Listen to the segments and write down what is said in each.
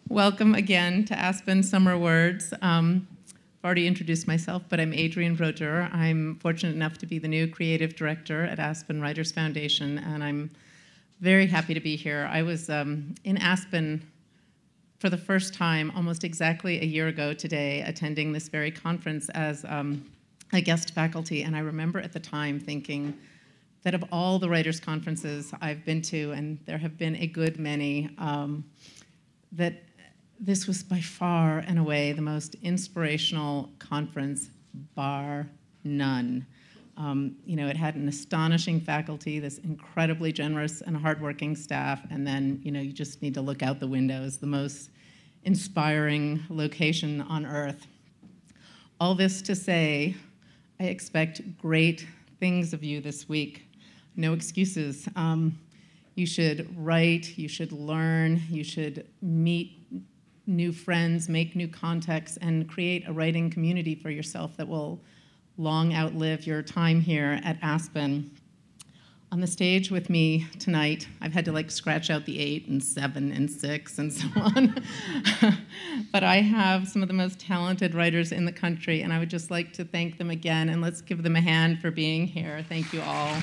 Welcome again to Aspen Summer Words. I've already introduced myself, but I'm Adrienne Brodeur. I'm fortunate enough to be the new creative director at Aspen Writers Foundation, and I'm very happy to be here. I was in Aspen for the first time almost exactly a year ago today, attending this very conference as a guest faculty, and I remember at the time thinking that of all the writers' conferences I've been to, and there have been a good many, that this was by far and away the most inspirational conference, bar none. It had an astonishing faculty, this incredibly generous and hardworking staff, and then, you just need to look out the windows, the most inspiring location on earth. All this to say, I expect great things of you this week. No excuses. You should write, you should learn, you should meet new friends, make new contacts, and create a writing community for yourself that will long outlive your time here at Aspen. On the stage with me tonight, I've had to scratch out the 8 and 7 and 6 and so on. But I have some of the most talented writers in the country, and I would just like to thank them again, and let's give them a hand for being here. Thank you all.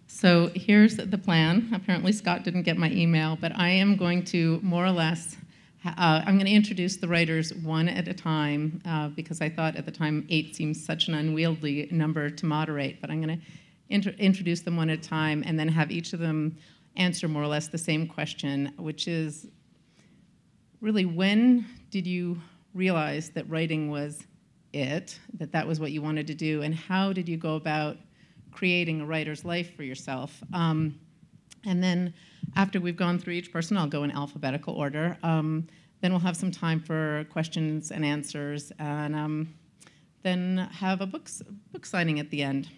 So here's the plan. Apparently Scott didn't get my email, but I am going to more or less, I'm going to introduce the writers one at a time because I thought at the time 8 seems such an unwieldy number to moderate, but I'm going to introduce them one at a time and then have each of them answer more or less the same question, which is really, when did you realize that writing was it, that was what you wanted to do, and how did you go about creating a writer's life for yourself? And then after we've gone through each person, I'll go in alphabetical order. Then we'll have some time for questions and answers, and then have a book signing at the end.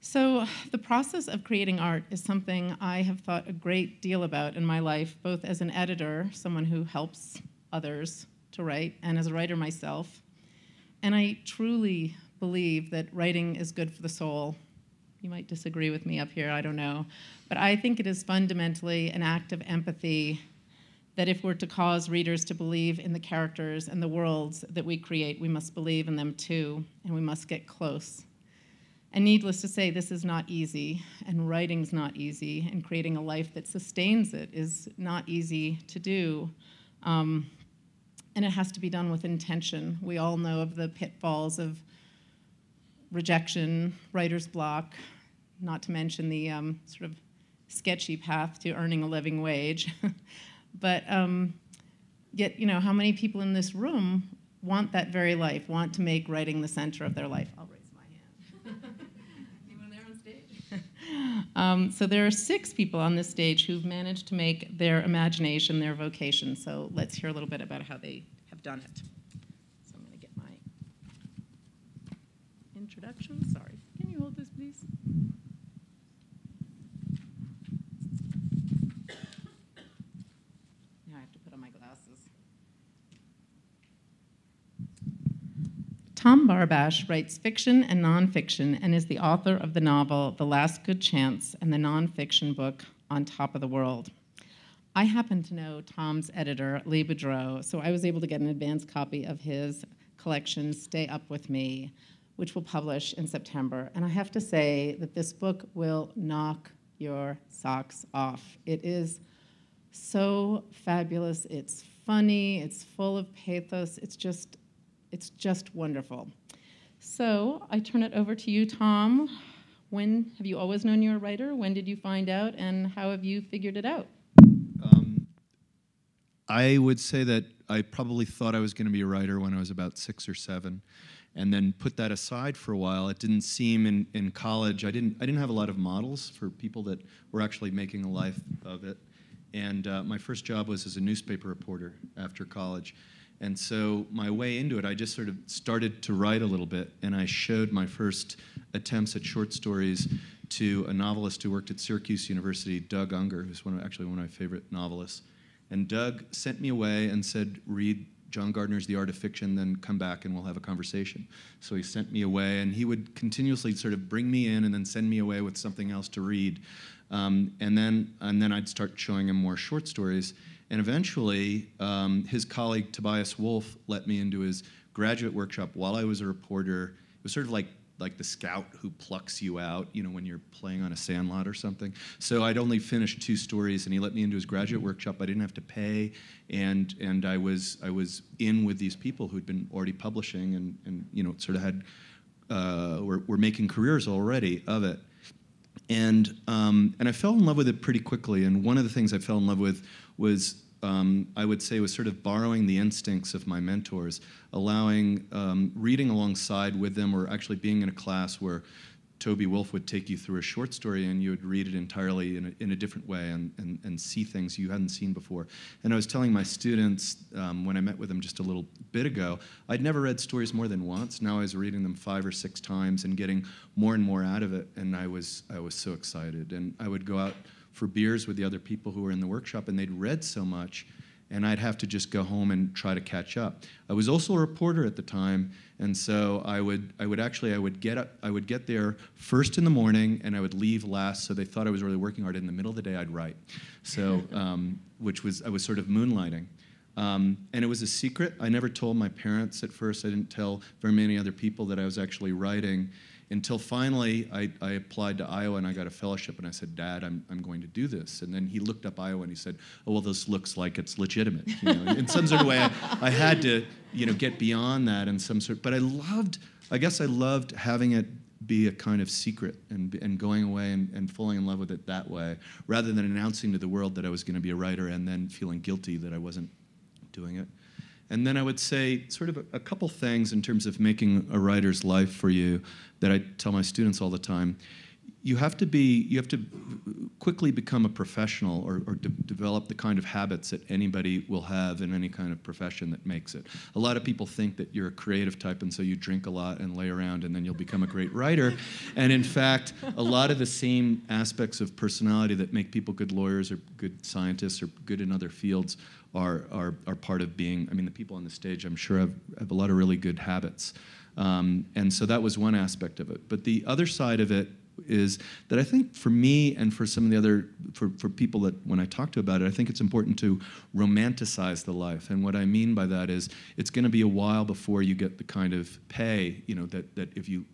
So the process of creating art is something I have thought a great deal about in my life, both as an editor, someone who helps others to write, and as a writer myself. And I truly believe that writing is good for the soul. You might disagree with me up here, I don't know. But I think it is fundamentally an act of empathy that if we're to cause readers to believe in the characters and the worlds that we create, we must believe in them too, and we must get close. And needless to say, this is not easy, and writing's not easy, and creating a life that sustains it is not easy to do. And it has to be done with intention. We all know of the pitfalls of rejection, writer's block, not to mention the sort of sketchy path to earning a living wage. But yet, how many people in this room want that very life, want to make writing the center of their life? I'll raise my hand. Anyone there on stage? So there are 6 people on this stage who've managed to make their imagination their vocation. So let's hear a little bit about how they have done it. Introduction. Sorry. Can you hold this, please? Now I have to put on my glasses. Tom Barbash writes fiction and nonfiction and is the author of the novel The Last Good Chance and the nonfiction book On Top of the World. I happen to know Tom's editor, Lee Brodeur, so I was able to get an advance copy of his collection, Stay Up With Me, which will publish in September. And I have to say that this book will knock your socks off. It is so fabulous. It's funny. It's full of pathos. It's just wonderful. So I turn it over to you, Tom. When have you always known you were a writer? When did you find out, and how have you figured it out? I would say that I probably thought I was going to be a writer when I was about 6 or 7. And then put that aside for a while. It didn't seem in college, I didn't have a lot of models for people that were actually making a life of it. And my first job was as a newspaper reporter after college. And so my way into it, I just sort of started to write a little bit, and I showed my first attempts at short stories to a novelist who worked at Syracuse University, Doug Unger, who's actually one of my favorite novelists. And Doug sent me away and said, read John Gardner's The Art of Fiction, then come back and we'll have a conversation. So he sent me away, and he would continuously sort of bring me in and then send me away with something else to read. And then I'd start showing him more short stories. And eventually, his colleague Tobias Wolff let me into his graduate workshop while I was a reporter. It was sort of like the scout who plucks you out, when you're playing on a sandlot or something. So I'd only finished 2 stories, and he let me into his graduate workshop. I didn't have to pay, and I was in with these people who'd been already publishing, and sort of had were making careers already of it. And I fell in love with it pretty quickly. And one of the things I fell in love with was, I would say, was sort of borrowing the instincts of my mentors, allowing reading alongside with them, or actually being in a class where Toby Wolff would take you through a short story and you would read it entirely in a different way and see things you hadn't seen before. And I was telling my students when I met with them just a little bit ago, I'd never read stories more than once. Now I was reading them 5 or 6 times and getting more and more out of it, and I was so excited. And I would go out for beers with the other people who were in the workshop, and they'd read so much, and I'd have to just go home and try to catch up. I was also a reporter at the time, and so I would get there first in the morning, and I would leave last, so they thought I was really working hard. In the middle of the day, I'd write. So, I was sort of moonlighting. And it was a secret. I never told my parents at first. I didn't tell very many other people that I was actually writing, until finally I applied to Iowa and I got a fellowship, and I said, Dad, I'm going to do this. And then he looked up Iowa and he said, oh, well, this looks like it's legitimate. In some sort of way, I had to get beyond that in some sort. But I guess I loved having it be a kind of secret and going away and falling in love with it that way, rather than announcing to the world that I was going to be a writer and then feeling guilty that I wasn't doing it. And then I would say sort of a couple things in terms of making a writer's life for you that I tell my students all the time. You have to quickly become a professional, or develop the kind of habits that anybody will have in any kind of profession that makes it. A lot of people think that you're a creative type, and so you drink a lot and lay around, and then you'll become a great writer. And in fact, a lot of the same aspects of personality that make people good lawyers or good scientists or good in other fields are part of being. I mean, the people on the stage, I'm sure, have a lot of really good habits. And so that was one aspect of it. But the other side of it is that I think for me and for some of the other, for people that when I talk to about it, I think it's important to romanticize the life. And what I mean by that is it's going to be a while before you get the kind of pay, that if you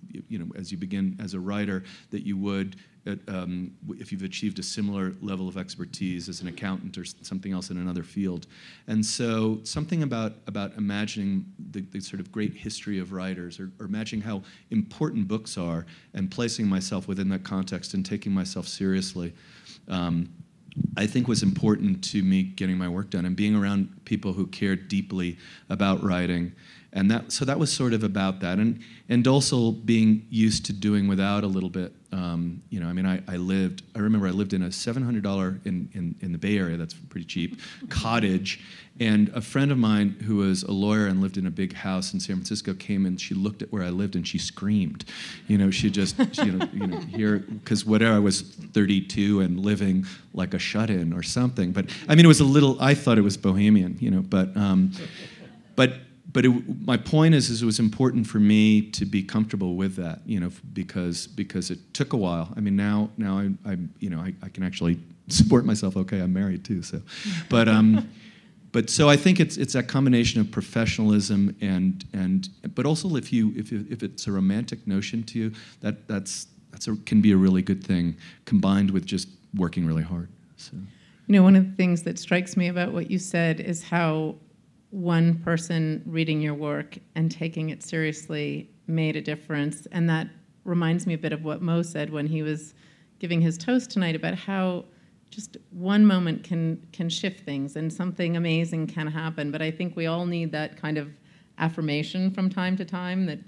as you begin as a writer, that you would if you've achieved a similar level of expertise as an accountant or something else in another field. And so something about imagining the sort of great history of writers, or imagining how important books are, and placing myself within that context and taking myself seriously, I think was important to me getting my work done and being around people who cared deeply about writing. And so that was sort of about that, and also being used to doing without a little bit. I remember I lived in a $700 in the Bay Area, that's pretty cheap, cottage, and a friend of mine who was a lawyer and lived in a big house in San Francisco came and she looked at where I lived and she screamed. She just, here, because whatever, I was 32 and living like a shut-in or something. But I mean, it was a little, I thought it was bohemian, But my point is it was important for me to be comfortable with that, because it took a while. I mean, now I can actually support myself. Okay, I'm married too, so, but so I think it's that combination of professionalism but also if it's a romantic notion to you, that can be a really good thing combined with just working really hard. So, one of the things that strikes me about what you said is how one person reading your work and taking it seriously made a difference. And that reminds me a bit of what Mo said when he was giving his toast tonight about how just one moment can shift things and something amazing can happen. But I think we all need that kind of affirmation from time to time that,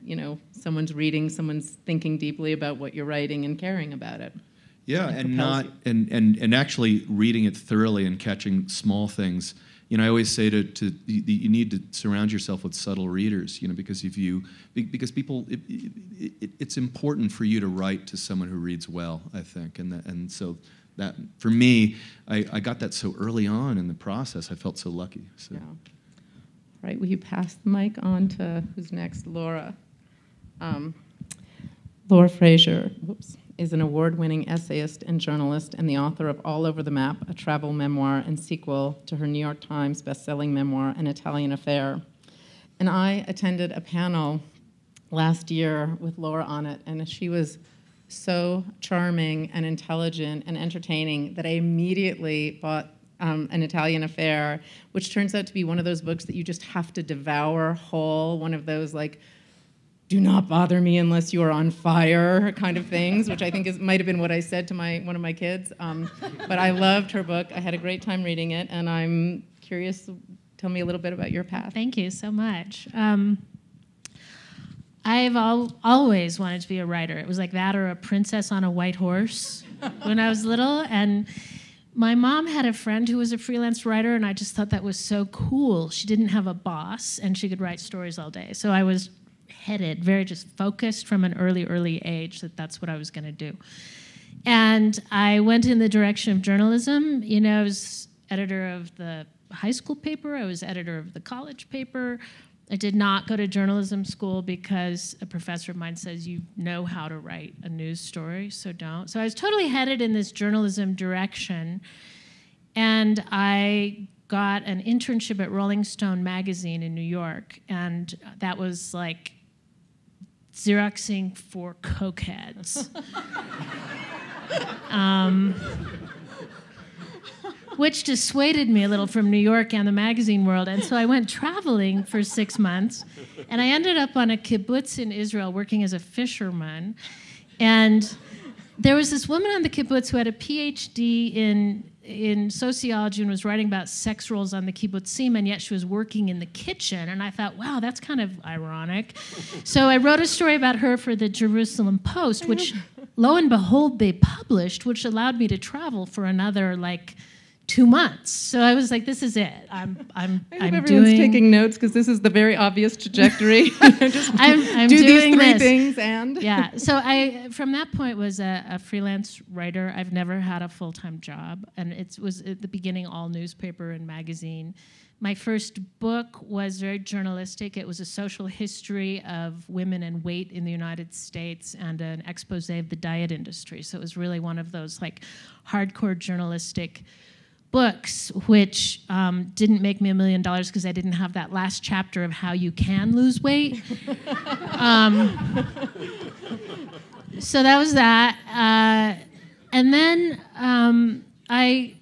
someone's reading, someone's thinking deeply about what you're writing and caring about it. Yeah, and actually reading it thoroughly and catching small things. I always say you need to surround yourself with subtle readers, because people, it's important for you to write to someone who reads well, I think, and so that for me, I got that so early on in the process. I felt so lucky. So. Yeah. right, will you pass the mic on to who's next? Laura. Laura Fraser, is an award-winning essayist and journalist and the author of All Over the Map, a travel memoir and sequel to her New York Times best-selling memoir, An Italian Affair. And I attended a panel last year with Laura on it, and she was so charming and intelligent and entertaining that I immediately bought An Italian Affair, which turns out to be one of those books that you just have to devour whole, one of those like, do not bother me unless you are on fire kind of things, which I think might have been what I said to one of my kids. But I loved her book. I had a great time reading it, and I'm curious, tell me a little bit about your path. Thank you so much. I've always wanted to be a writer. It was like that or a princess on a white horse when I was little. And my mom had a friend who was a freelance writer, and I just thought that was so cool. She didn't have a boss, and she could write stories all day. So I was headed, very just focused from an early age that that's what I was going to do. And I went in the direction of journalism. You know, I was editor of the high school paper. I was editor of the college paper. I did not go to journalism school because a professor of mine says you know how to write a news story, so don't. So I was totally headed in this journalism direction. And I got an internship at Rolling Stone magazine in New York. And that was like Xeroxing for cokeheads. Which dissuaded me a little from New York and the magazine world. And so I went traveling for 6 months. And I ended up on a kibbutz in Israel working as a fisherman. And there was this woman on the kibbutz who had a PhD in sociology and was writing about sex roles on the kibbutzim, and yet she was working in the kitchen. And I thought, wow, that's kind of ironic. So I wrote a story about her for the Jerusalem Post, which, lo and behold, they published, which allowed me to travel for another, 2 months. So I was like, this is it. I'm everyone's taking notes because this is the very obvious trajectory. I'm do doing these three this. things and yeah. So I, from that point, was a freelance writer. I've never had a full-time job, and it was at the beginning all newspaper and magazine. My first book was very journalistic. It was a social history of women and weight in the United States and an expose of the diet industry. So it was really one of those hardcore journalistic books, which didn't make me $1 million because I didn't have that last chapter of how you can lose weight. So that was that. And then I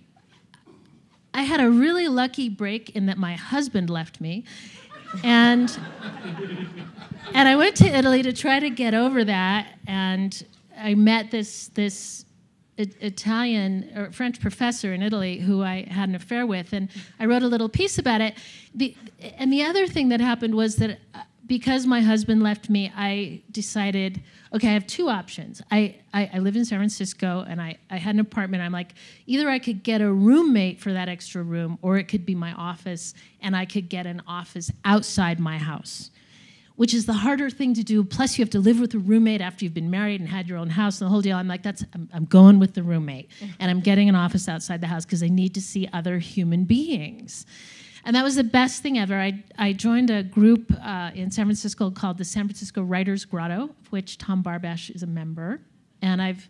had a really lucky break in that my husband left me. And I went to Italy to try to get over that. And I met this Italian or French professor in Italy who I had an affair with, and I wrote a little piece about it. And the other thing that happened was that because my husband left me, I decided, okay, I have two options. I live in San Francisco, and I had an apartment. I'm like, either I could get a roommate for that extra room, or it could be my office, and I could get an office outside my house, which is the harder thing to do. Plus, you have to live with a roommate after you've been married and had your own house and the whole deal. I'm like, I'm going with the roommate. And I'm getting an office outside the house because I need to see other human beings. And that was the best thing ever. I joined a group in San Francisco called the San Francisco Writers Grotto, of which Tom Barbash is a member. And I've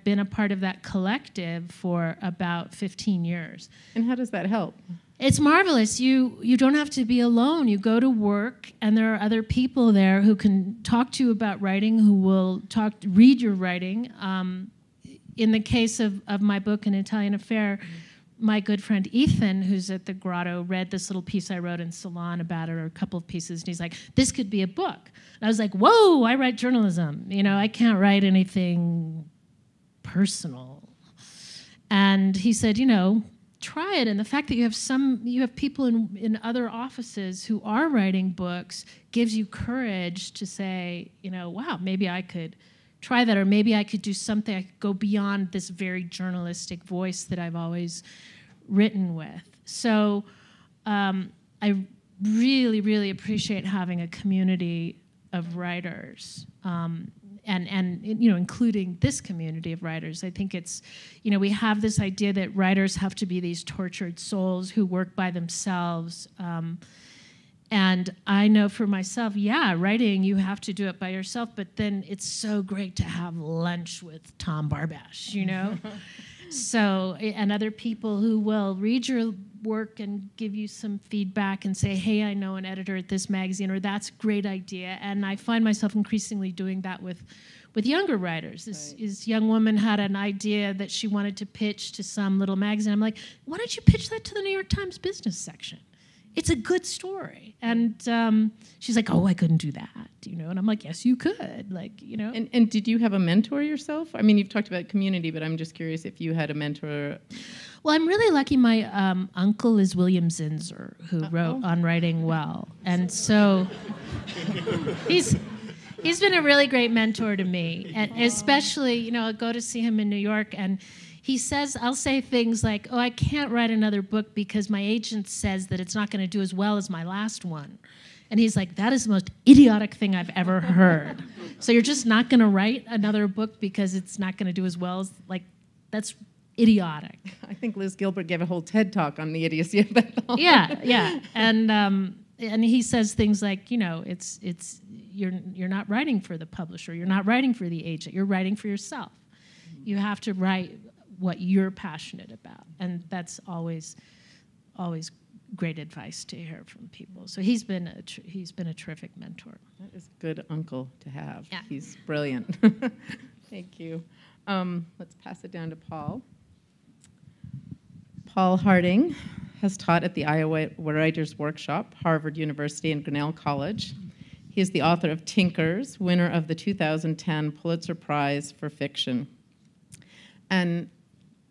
been a part of that collective for about 15 years. And how does that help? It's marvelous. You don't have to be alone. You go to work, and there are other people there who can talk to you about writing, who will read your writing. In the case of my book, An Italian Affair, my good friend Ethan, who's at the Grotto, read this little piece I wrote in Salon about it, or a couple of pieces, and he's like, this could be a book. And I was like, whoa, I write journalism. I can't write anything personal. And he said, try it. And the fact that you have people in other offices who are writing books gives you courage to say, wow, maybe I could try that, or maybe I could do something. I could go beyond this very journalistic voice that I've always written with. So I really, really appreciate having a community of writers. And including this community of writers. I think it's, we have this idea that writers have to be these tortured souls who work by themselves. And I know for myself, yeah, writing, you have to do it by yourself, but then it's so great to have lunch with Tom Barbash, you know? So, and other people who will read your work and give you some feedback and say, hey, I know an editor at this magazine, or that's a great idea. And I find myself increasingly doing that with younger writers. This young woman had an idea that she wanted to pitch to some little magazine. I'm like, why don't you pitch that to the New York Times business section? It's a good story. And she's like, oh, I couldn't do that, you know? And I'm like, yes, you could, like, you know? And did you have a mentor yourself? I mean, you've talked about community, but I'm just curious if you had a mentor. Well, I'm really lucky. My uncle is William Zinsser, who wrote On Writing Well. And so he's been a really great mentor to me. And especially, you know, I'll go to see him in New York, and he says, I'll say things like, oh, I can't write another book because my agent says that it's not going to do as well as my last one. And he's like, that is the most idiotic thing I've ever heard. So you're just not going to write another book because it's not going to do as well as, like, that's idiotic. I think Liz Gilbert gave a whole TED talk on the idiocy of that thought. Yeah. And he says things like, you know, you're not writing for the publisher, you're not writing for the agent, you're writing for yourself. You have to write what you're passionate about, and that's always great advice to hear from people. So he's been a terrific mentor. That is a good uncle to have. Yeah. He's brilliant. Thank you. Let's pass it down to Paul. Paul Harding has taught at the Iowa Writers Workshop, Harvard University, and Grinnell College. He is the author of Tinkers, winner of the 2010 Pulitzer Prize for Fiction. And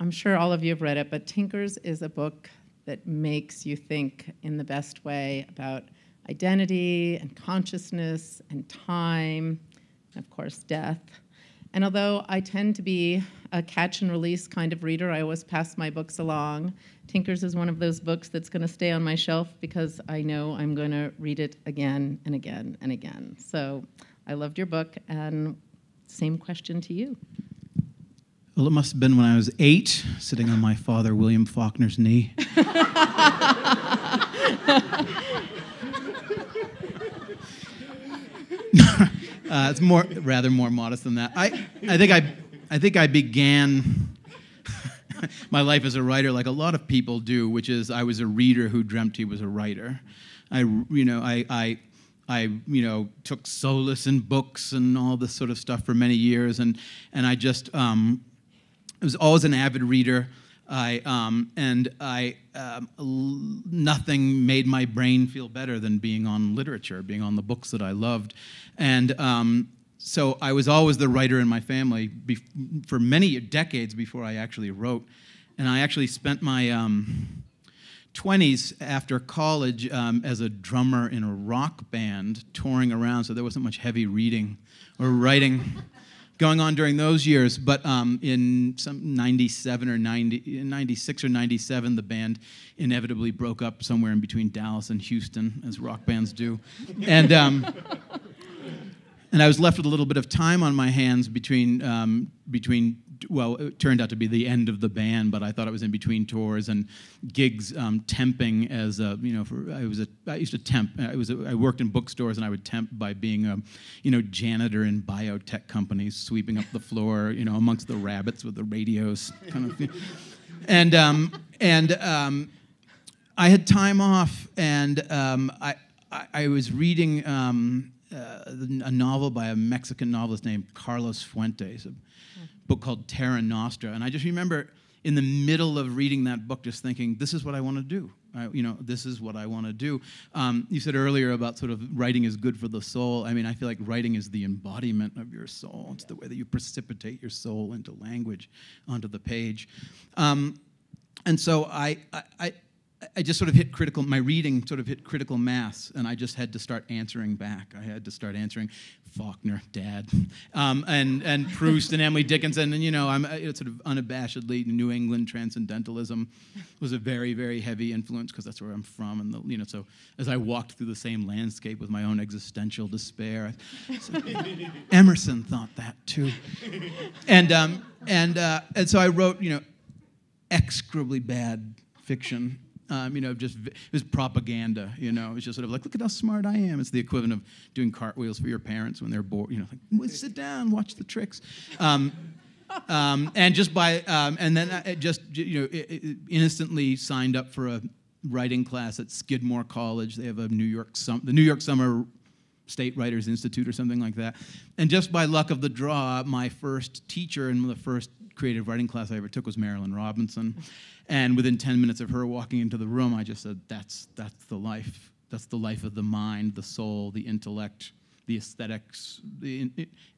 I'm sure all of you have read it, but Tinkers is a book that makes you think in the best way about identity and consciousness and time, and of course, death. And although I tend to be a catch and release kind of reader, I always pass my books along. Tinkers is one of those books that's going to stay on my shelf because I know I'm going to read it again and again and again. So I loved your book, and same question to you. Well, it must have been when I was 8, sitting on my father, William Faulkner's knee. It's rather more modest than that. I think I began my life as a writer like a lot of people do, which is I was a reader who dreamt he was a writer. I took solace in books and all this sort of stuff for many years, and I just I was always an avid reader. Nothing made my brain feel better than being on literature, being on the books that I loved, and so I was always the writer in my family for many decades before I actually wrote, and I actually spent my 20s after college as a drummer in a rock band, touring around, so there wasn't much heavy reading or writing going on during those years. But in some 97 or 96 or 97, the band inevitably broke up somewhere in between Dallas and Houston, as rock bands do. And I was left with a little bit of time on my hands between well, it turned out to be the end of the band, but I thought it was in between tours and gigs, temping as a, I used to temp. I worked in bookstores, and I would temp by being a, janitor in biotech companies, sweeping up the floor, amongst the rabbits with the radios, kind of thing. And I had time off, and I was reading a novel by a Mexican novelist named Carlos Fuentes, a book called Terra Nostra. And I just remember in the middle of reading that book just thinking, this is what I want to do. This is what I want to do. You said earlier about sort of writing is good for the soul. I mean, I feel like writing is the embodiment of your soul. It's the way that you precipitate your soul into language, onto the page. And so I just sort of my reading sort of hit critical mass, and I just had to start answering back. I had to start answering Faulkner, Dad, and Proust and Emily Dickinson, and I'm sort of unabashedly New England transcendentalism was a very, very heavy influence because that's where I'm from, and so as I walked through the same landscape with my own existential despair, Emerson thought that too, and so I wrote execrably bad fiction. It was propaganda. It was just sort of like, look at how smart I am. It's the equivalent of doing cartwheels for your parents when they're bored. Like, sit down, watch the tricks. And just and then I instantly signed up for a writing class at Skidmore College. They have the New York Summer State Writers Institute or something like that. And just by luck of the draw, my first teacher in the first creative writing class I ever took was Marilyn Robinson. And within 10 minutes of her walking into the room, I just said, that's the life. That's the life of the mind, the soul, the intellect, the aesthetics,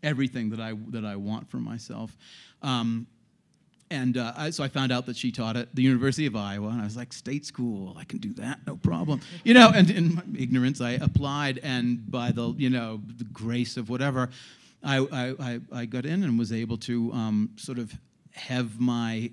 everything that I want for myself. So I found out that she taught at the University of Iowa, and I was like, state school, I can do that, no problem. And in my ignorance, I applied, and by the grace of whatever, I got in and was able to sort of have my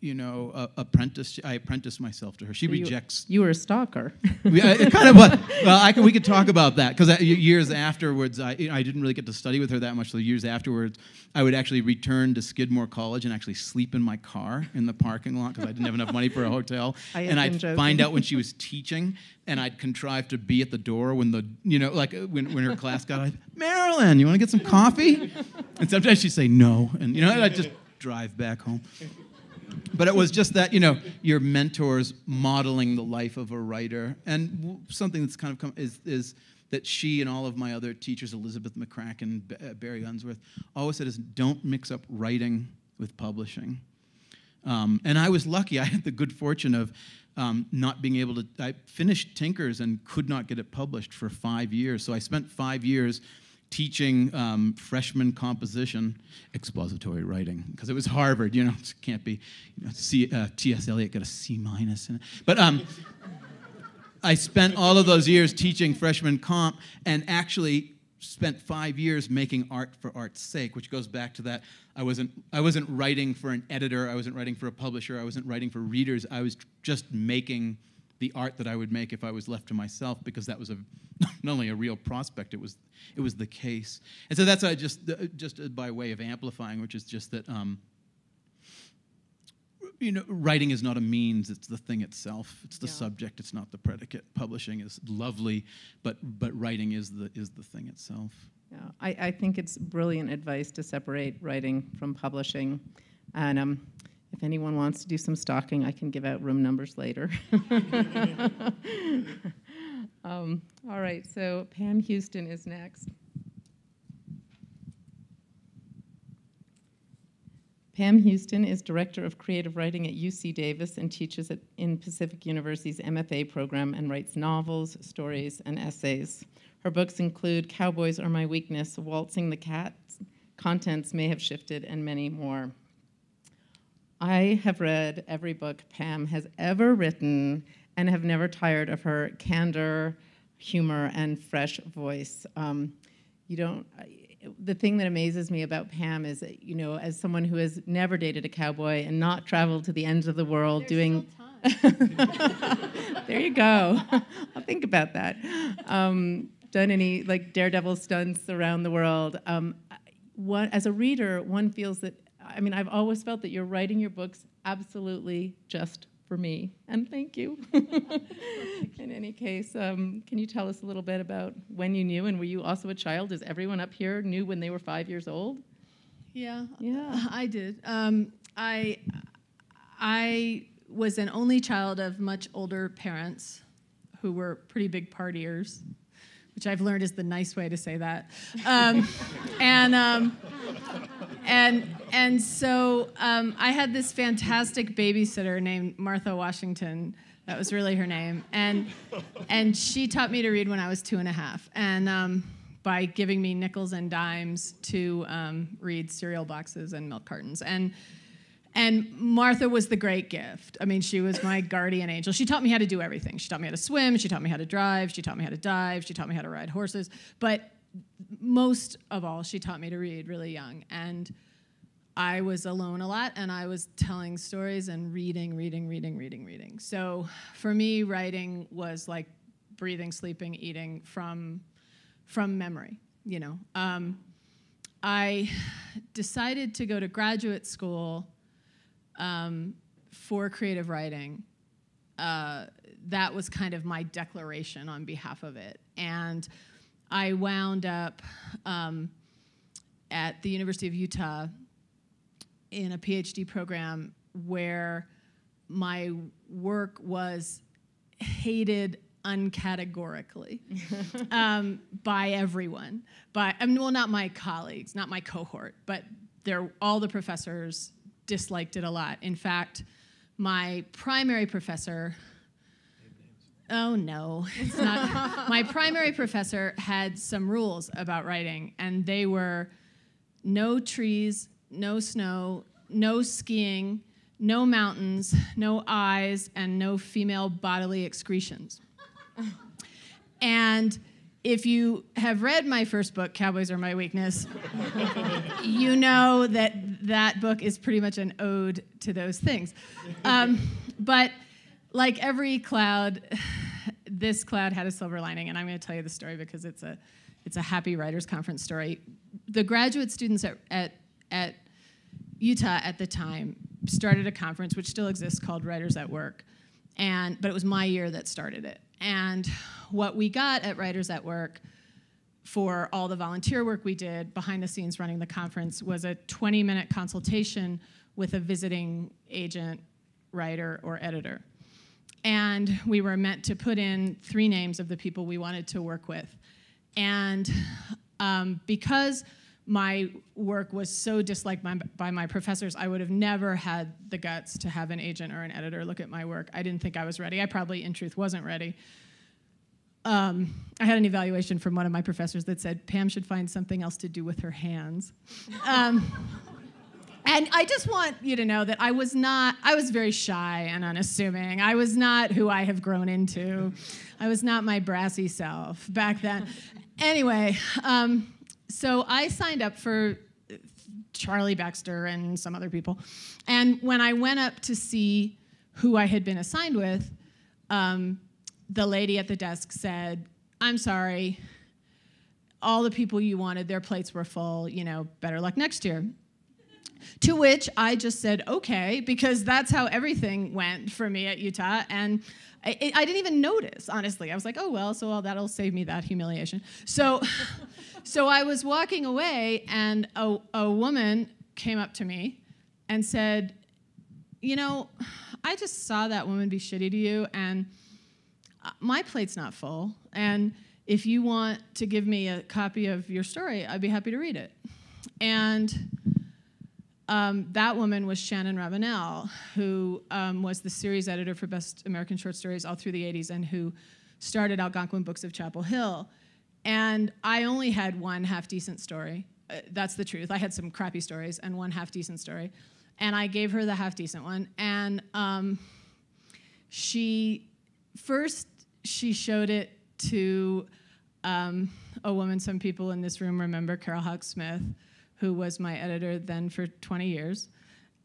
I apprenticed myself to her. She rejects. You were a stalker. It kind of was. Well, we could talk about that because years afterwards, I didn't really get to study with her that much. So years afterwards, I would actually return to Skidmore College and actually sleep in my car in the parking lot because I didn't have enough money for a hotel. I'd find out when she was teaching, and I'd contrive to be at the door when when her class got out. Marilyn, you want to get some coffee? And sometimes she'd say no, and I'd just drive back home. But it was just that, your mentors modeling the life of a writer. And something that's kind of is that she and all of my other teachers, Elizabeth McCracken, Barry Unsworth, always said is don't mix up writing with publishing. And I was lucky. I had the good fortune of not being able to... I finished Tinkers and could not get it published for 5 years. So I spent 5 years teaching freshman composition, expository writing, because it was Harvard, it can't be, T.S. Eliot got a C- in it. But I spent all of those years teaching freshman comp and actually spent 5 years making art for art's sake, which goes back to that. I wasn't writing for an editor, I wasn't writing for a publisher, I wasn't writing for readers, I was just making the art that I would make if I was left to myself, because that was not only a real prospect, it was the case. And so that's just by way of amplifying, which is just that writing is not a means; it's the thing itself. It's the subject. It's not the predicate. Publishing is lovely, but writing is the thing itself. Yeah, I think it's brilliant advice to separate writing from publishing, and if anyone wants to do some stalking, I can give out room numbers later. All right, so Pam Houston is next. Pam Houston is Director of Creative Writing at UC Davis and teaches in Pacific University's MFA program and writes novels, stories, and essays. Her books include Cowboys Are My Weakness, Waltzing the Cat, Contents May Have Shifted, and many more. I have read every book Pam has ever written and have never tired of her candor, humor, and fresh voice. The thing that amazes me about Pam is that, as someone who has never dated a cowboy and not traveled to the ends of the world doing... There you go. I'll think about that. Done any daredevil stunts around the world. As a reader, one feels that, I've always felt that you're writing your books absolutely just for me, and thank you. In any case, can you tell us a little bit about when you knew, and were you also a child? Does everyone up here knew when they were 5 years old? Yeah, I did. I was an only child of much older parents who were pretty big partiers, which I've learned is the nice way to say that. And so I had this fantastic babysitter named Martha Washington. That was really her name. And she taught me to read when I was 2.5. And by giving me nickels and dimes to read cereal boxes and milk cartons. And Martha was the great gift. She was my guardian angel. She taught me how to do everything. She taught me how to swim. She taught me how to drive. She taught me how to dive. She taught me how to ride horses. But most of all, she taught me to read really young. And I was alone a lot, and I was telling stories and reading. So for me, writing was like breathing, sleeping, eating from memory, I decided to go to graduate school for creative writing that was kind of my declaration on behalf of it. And I wound up at the University of Utah in a PhD program where my work was hated uncategorically by everyone. Well, not my colleagues, not my cohort, but all the professors disliked it a lot. In fact, my primary professor, oh no, it's not. My primary professor had some rules about writing, and they were no trees, no snow, no skiing, no mountains, no eyes, and no female bodily excretions. And if you have read my first book, Cowboys Are My Weakness, you know that that book is pretty much an ode to those things. But like every cloud, this cloud had a silver lining, and I'm going to tell you the story because it's a happy writers conference story. The graduate students at Utah at the time started a conference, which still exists, called Writers at Work, but it was my year that started it. And what we got at Writers at Work for all the volunteer work we did behind the scenes running the conference was a 20-minute consultation with a visiting agent, writer, or editor. And we were meant to put in 3 names of the people we wanted to work with. And because my work was so disliked by my professors, I would have never had the guts to have an agent or an editor look at my work. I didn't think I was ready. I probably, in truth, wasn't ready. I had an evaluation from one of my professors that said Pam should find something else to do with her hands. And I just want you to know that I was very shy and unassuming. I was not who I have grown into. I was not my brassy self back then. Anyway, so I signed up for Charlie Baxter and some other people. And when I went up to see who I had been assigned with, the lady at the desk said, "I'm sorry, all the people you wanted, their plates were full, better luck next year." To which I just said, okay, because that's how everything went for me at Utah. And I didn't even notice, honestly. I was like, oh, well, that'll save me that humiliation. So I was walking away, and a woman came up to me and said, I just saw that woman be shitty to you, and my plate's not full. And if you want to give me a copy of your story, I'd be happy to read it. And that woman was Shannon Ravenel, who was the series editor for Best American Short Stories all through the 80s and who started Algonquin Books of Chapel Hill. And I only had one half-decent story. That's the truth. I had some crappy stories and one half-decent story. And I gave her the half-decent one. And she showed it to a woman some people in this room remember, Carol Hawk-Smith, who was my editor then for 20 years.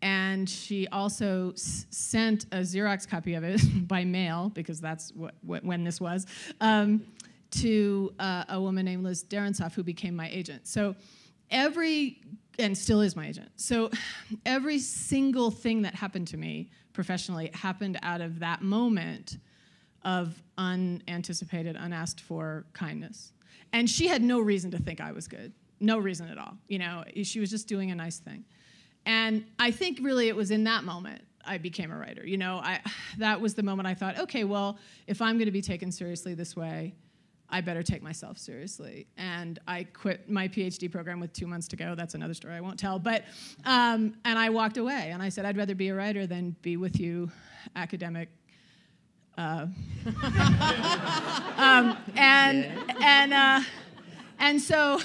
And she also sent a Xerox copy of it by mail, because that's when this was, to a woman named Liz Darensoff, who became my agent. So and still is my agent. So every single thing that happened to me professionally happened out of that moment of unanticipated, unasked for kindness. And she had no reason to think I was good. No reason at all. She was just doing a nice thing. And I think really it was in that moment I became a writer. That was the moment I thought, okay, well, if I'm going to be taken seriously this way, I better take myself seriously. And I quit my PhD program with 2 months to go. That's another story I won't tell. But and I walked away, and I said, I'd rather be a writer than be with you, academic. And so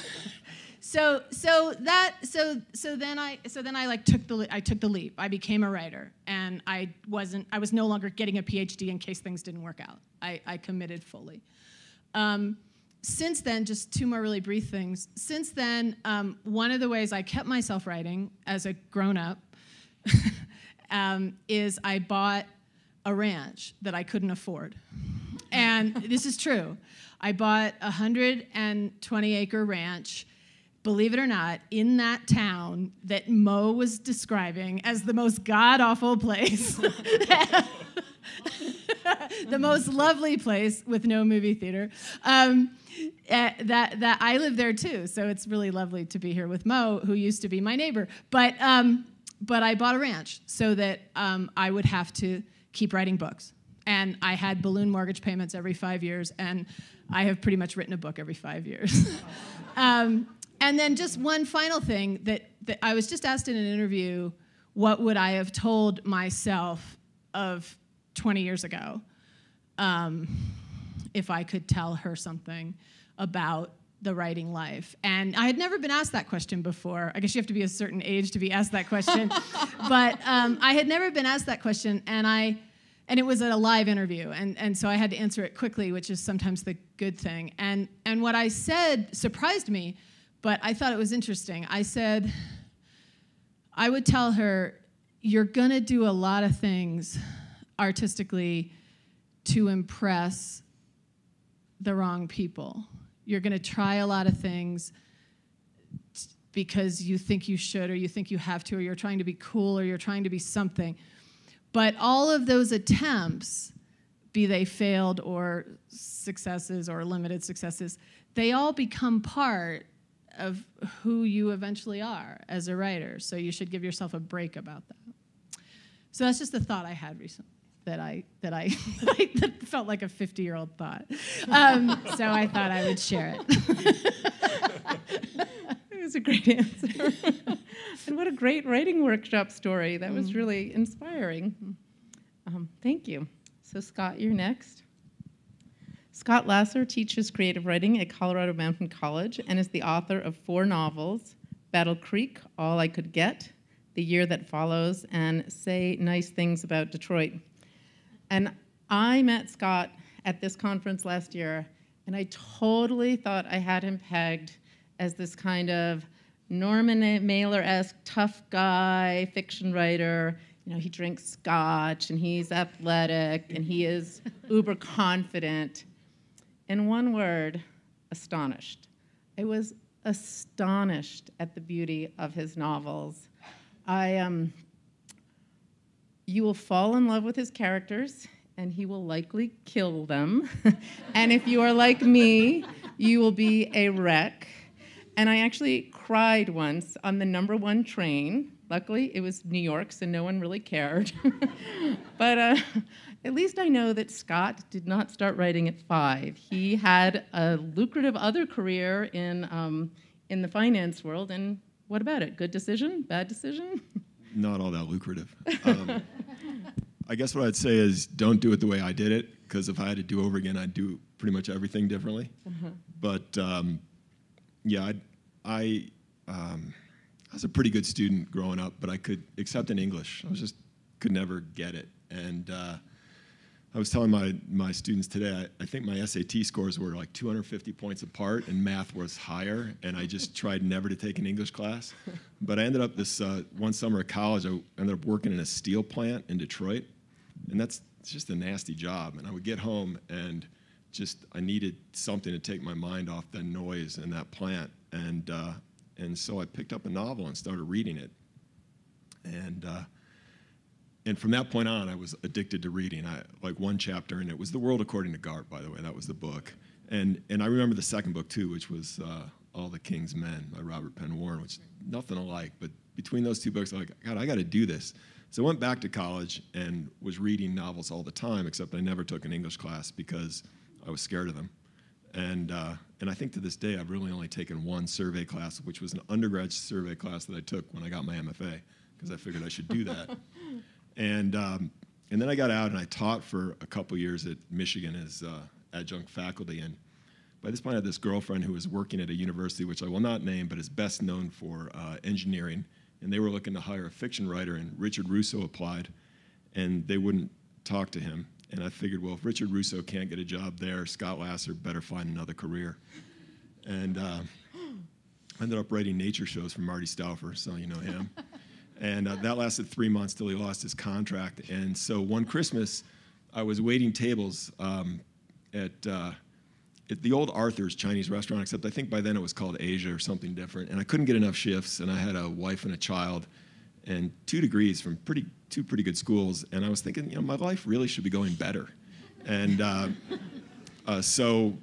then I took the leap. I became a writer, and I was no longer getting a PhD in case things didn't work out. I committed fully. Since then, just 2 more really brief things. Since then, one of the ways I kept myself writing as a grown-up is I bought a ranch that I couldn't afford. And this is true. I bought a 120-acre ranch, believe it or not, in that town that Mo was describing as the most god-awful place the most lovely place with no movie theater. That I live there too, so it's really lovely to be here with Mo, who used to be my neighbor. But I bought a ranch so that I would have to keep writing books. And I had balloon mortgage payments every 5 years, and I have pretty much written a book every 5 years. And then just one final thing that I was just asked in an interview, what would I have told myself of 20 years ago if I could tell her something about the writing life? And I had never been asked that question before. I guess you have to be a certain age to be asked that question. But I had never been asked that question, and it was a live interview, and so I had to answer it quickly, which is sometimes the good thing. And what I said surprised me, but I thought it was interesting. I said, I would tell her, you're going to do a lot of things artistically to impress the wrong people. You're going to try a lot of things because you think you should, or you think you have to, or you're trying to be cool, or you're trying to be something. But all of those attempts, be they failed or successes or limited successes, they all become part of who you eventually are as a writer. So you should give yourself a break about that. So that's just a thought I had recently that felt like a 50-year-old thought. So I thought I would share it. It was a great answer. And what a great writing workshop story. That was really inspiring. Thank you. So Scott, you're next. Scott Lasser teaches creative writing at Colorado Mountain College and is the author of 4 novels, Battle Creek, All I Could Get, The Year That Follows, and Say Nice Things About Detroit. And I met Scott at this conference last year, and I totally thought I had him pegged as this kind of Norman Mailer-esque tough guy, fiction writer. You know, he drinks scotch, and he's athletic, and he is uber confident. In one word, astonished. I was astonished at the beauty of his novels. You will fall in love with his characters, and he will likely kill them. And if you are like me, you will be a wreck. And I actually cried once on the #1 train. Luckily, it was New York, so no one really cared. But at least I know that Scott did not start writing at 5. He had a lucrative other career in the finance world, and what about it? Good decision? Bad decision? Not all that lucrative. I guess what I'd say is don't do it the way I did it, because if I had to do over again, I'd do pretty much everything differently. But yeah, I was a pretty good student growing up, but I could, except in English, I could never get it. And I was telling my students today, I think my SAT scores were like 250 points apart, and math was higher, and I just tried never to take an English class. But I ended up this one summer at college, I ended up working in a steel plant in Detroit, and it's just a nasty job. And I would get home, and I needed something to take my mind off the noise in that plant. And so I picked up a novel and started reading it. And from that point on, I was addicted to reading. Like one chapter, and it was The World According to Garp, by the way. That was the book. And I remember the second book, too, which was All the King's Men by Robert Penn Warren, which nothing alike. But between those two books, I'm like, God, I got to do this. So I went back to college and was reading novels all the time, except I never took an English class because I was scared of them. And I think to this day, I've really only taken one survey class, which was an undergrad survey class that I took when I got my MFA, because I figured I should do that. And then I got out and I taught for a couple years at Michigan as adjunct faculty. And by this point, I had this girlfriend who was working at a university, which I will not name, but is best known for engineering. And they were looking to hire a fiction writer, and Richard Russo applied, and they wouldn't talk to him. And I figured, well, if Richard Russo can't get a job there, Scott Lasser better find another career. And I ended up writing nature shows for Marty Stauffer, so you know him. And that lasted 3 months till he lost his contract. And so one Christmas, I was waiting tables at the old Arthur's Chinese restaurant, except I think by then it was called Asia or something different. And I couldn't get enough shifts, and I had a wife and a child and 2 degrees from two pretty good schools. And I was thinking, you know, my life really should be going better. And so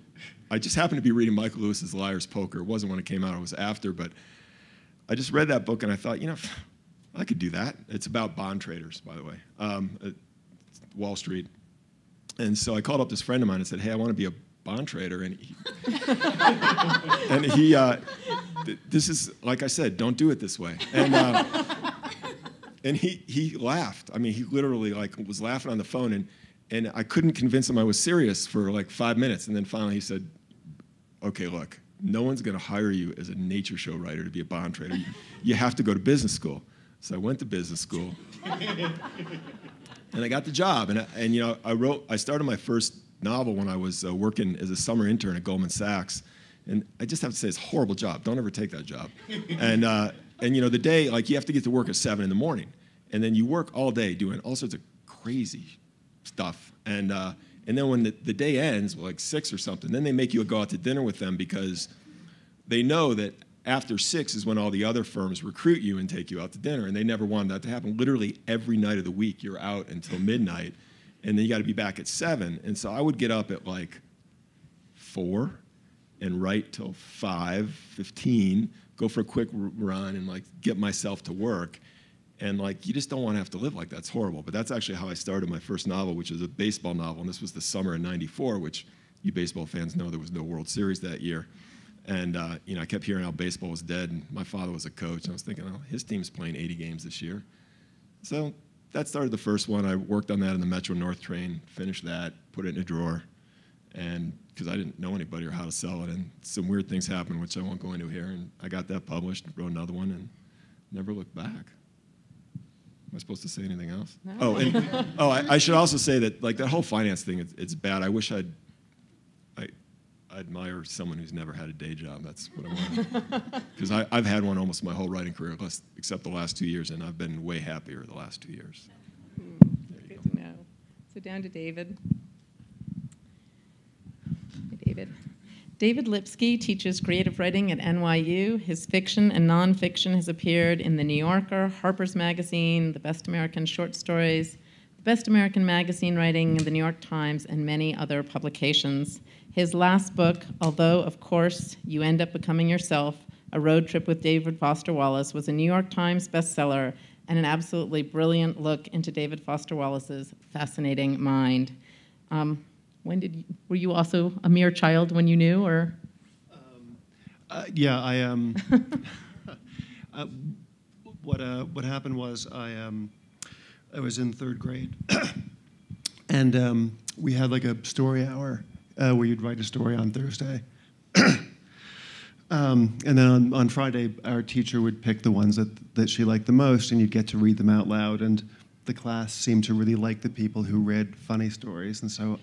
I just happened to be reading Michael Lewis's Liar's Poker. It wasn't when it came out, it was after, but I just read that book and I thought, I could do that. It's about bond traders, by the way, at Wall Street. And so I called up this friend of mine and said, hey, I want to be a bond trader. And this is, like I said, don't do it this way. And he laughed. I mean, he literally was laughing on the phone, and I couldn't convince him I was serious for 5 minutes. And then finally he said, okay, look, no one's going to hire you as a nature show writer to be a bond trader. You have to go to business school. So I went to business school, and I got the job. And I started my first novel when I was working as a summer intern at Goldman Sachs. And I just have to say, it's a horrible job. Don't ever take that job. And the day, you have to get to work at 7 in the morning. And then you work all day doing all sorts of crazy stuff. And then when the day ends, 6 or something, then they make you go out to dinner with them because they know that after 6 is when all the other firms recruit you and take you out to dinner. And they never wanted that to happen. Literally every night of the week, you're out until midnight. And then you got to be back at 7. And so I would get up at 4 and write till 5:15, go for a quick run and get myself to work. And you just don't want to have to live like that. It's horrible. But that's actually how I started my first novel, which is a baseball novel. And this was the summer of '94, which you baseball fans know there was no World Series that year. And I kept hearing how baseball was dead. And my father was a coach. And I was thinking, oh, his team's playing 80 games this year. So that started the first one. I worked on that in the Metro North train, finished that, put it in a drawer. And because I didn't know anybody or how to sell it. And some weird things happened, which I won't go into here. And I got that published, wrote another one, and never looked back. Am I supposed to say anything else? No. I should also say that that whole finance thing, it's bad. I wish I admire someone who's never had a day job. That's what I want. Because I've had one almost my whole writing career, except the last 2 years, and I've been way happier the last 2 years. Good to know. So down to David. Hey, David. David Lipsky teaches creative writing at NYU. His fiction and nonfiction has appeared in The New Yorker, Harper's Magazine, The Best American Short Stories, The Best American Magazine Writing, The New York Times, and many other publications. His last book, Although, of Course, You End Up Becoming Yourself, A Road Trip with David Foster Wallace, was a New York Times bestseller and an absolutely brilliant look into David Foster Wallace's fascinating mind. Were you also a mere child when you knew, or? Yeah, I what happened was I was in 3rd grade, and we had a story hour where you'd write a story on Thursday, and then on Friday our teacher would pick the ones that she liked the most, and you'd get to read them out loud. And the class seemed to really like the people who read funny stories, and so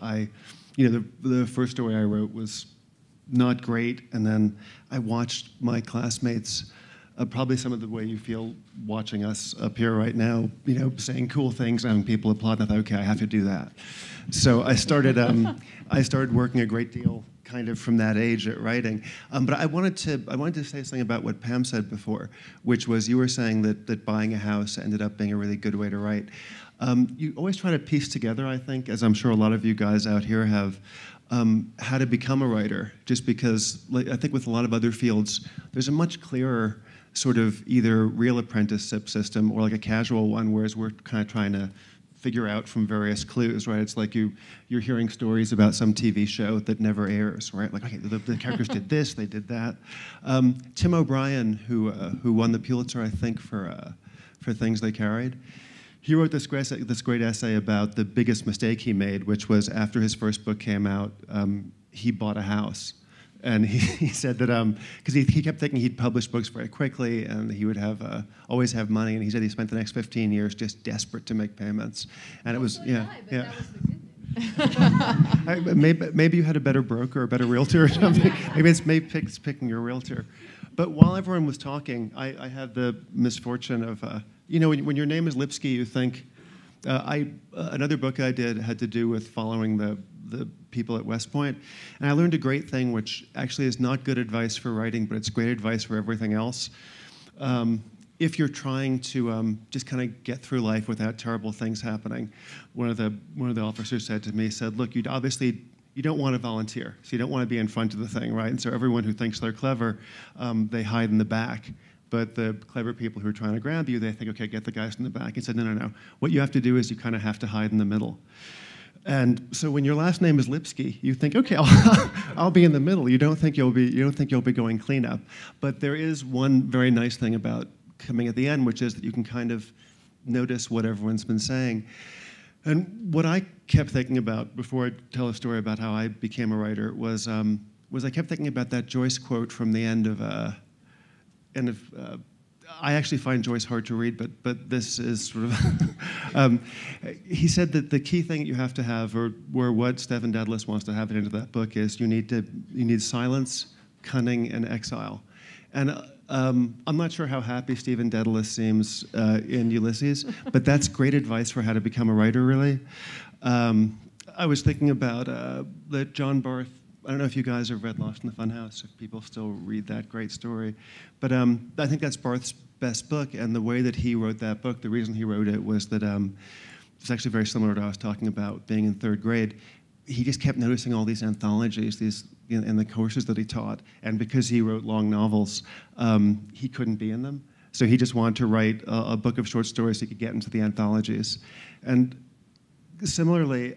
the first story I wrote was not great, and then I watched my classmates, probably some of the way you feel watching us up here right now, saying cool things, and people applaud, and I thought, okay, I have to do that. So I started working a great deal kind of from that age at writing. But I wanted to say something about what Pam said before, which was you were saying that buying a house ended up being a really good way to write. You always try to piece together, I think, as I'm sure a lot of you guys out here have, how to become a writer, just because I think with a lot of other fields, there's a much clearer sort of either real apprenticeship system or a casual one, whereas we're kind of trying to figure out from various clues, right? It's like you're hearing stories about some TV show that never airs, right? Okay, the characters did this, they did that. Tim O'Brien, who won the Pulitzer, I think, for Things They Carried, he wrote this great essay about the biggest mistake he made, which was after his first book came out, he bought a house. And he said that, because he kept thinking he'd publish books very quickly and he would always have money. And he said he spent the next 15 years just desperate to make payments. And it was, yeah. That was the good news. Maybe you had a better broker or a better realtor or something. Maybe it's picking your realtor. But while everyone was talking, I had the misfortune of, when your name is Lipsky, you think, another book I did had to do with following the people at West Point, and I learned a great thing, which actually is not good advice for writing, but it's great advice for everything else. if you're trying to just kind of get through life without terrible things happening, one of the officers said to me, said, look, you don't want to volunteer, so you don't want to be in front of the thing, right? And so everyone who thinks they're clever, they hide in the back. But the clever people who are trying to grab you, they think, okay, get the guys in the back. He said, no, no, no. What you have to do is you kind of have to hide in the middle. And so when your last name is Lipsky, you think, okay, I'll be in the middle. You don't think you'll be going cleanup. But there is one very nice thing about coming at the end, which is that you can kind of notice what everyone's been saying. And what I kept thinking about before I tell a story about how I became a writer was I kept thinking about that Joyce quote from the end of I actually find Joyce hard to read, but this is sort of he said that the key thing you have to have, or what Stephen Dedalus wants to have it into that book, is you need silence, cunning, and exile. And I'm not sure how happy Stephen Dedalus seems in Ulysses, but that's great advice for how to become a writer, really. I was thinking about that John Barth. I don't know if you guys have read Lost in the Funhouse, if people still read that great story. But I think that's Barth's best book, and the way that he wrote that book, the reason he wrote it was that it's actually very similar to what I was talking about being in third grade. He just kept noticing all these anthologies, in the courses that he taught, and because he wrote long novels, he couldn't be in them. So he just wanted to write a book of short stories so he could get into the anthologies. And similarly,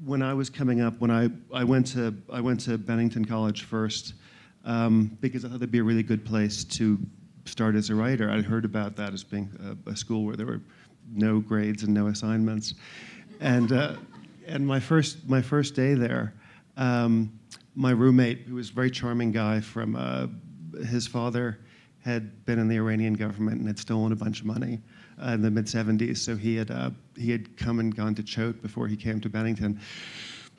when I was coming up, when I went to Bennington College first because I thought that'd be a really good place to start as a writer. I'd heard about that as being a school where there were no grades and no assignments, and my first day there, my roommate, who was a very charming guy from his father had been in the Iranian government and had stolen a bunch of money in the mid-'70s. So he had come and gone to Choate before he came to Bennington,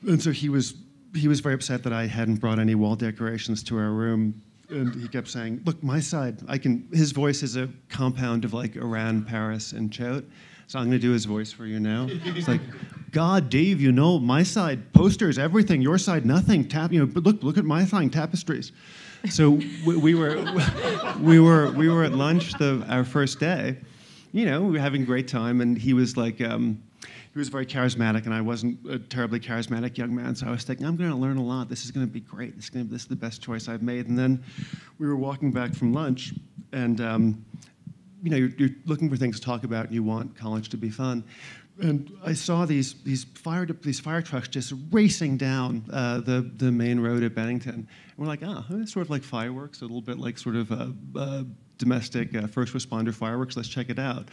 and so he was very upset that I hadn't brought any wall decorations to our room. And he kept saying, "Look, my side, I can." His voice is a compound of like Iran, Paris, and Choate. So I'm going to do his voice for you now. It's like, God, Dave, you know, my side, posters, everything. Your side, nothing. But look at my side, tapestries. So we were at lunch our first day. You know, we were having a great time, and he was like, he was very charismatic, and I wasn't a terribly charismatic young man. So I was thinking, I'm going to learn a lot. This is going to be great. This is the best choice I've made. And then we were walking back from lunch, and you know, you're looking for things to talk about, and you want college to be fun. And I saw these fire trucks just racing down the main road at Bennington. And we're like, it's sort of like fireworks, a little bit like sort of domestic first responder fireworks. Let's check it out.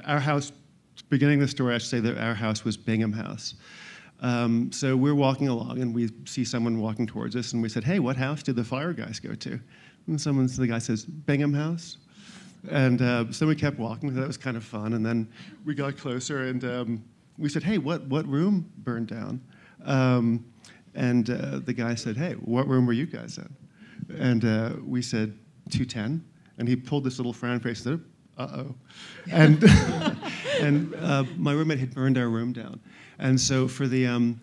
Our house, beginning the story, I should say that our house was Bingham House. So we're walking along, and we see someone walking towards us, and we said, "Hey, what house did the fire guys go to?" And the guy says, "Bingham House." And so we kept walking. That was kind of fun. And then we got closer, and we said, "Hey, what room burned down?" And the guy said, "Hey, what room were you guys in?" And we said, 210. And he pulled this little frown face and said, "Uh-oh." And my roommate had burned our room down. And so for the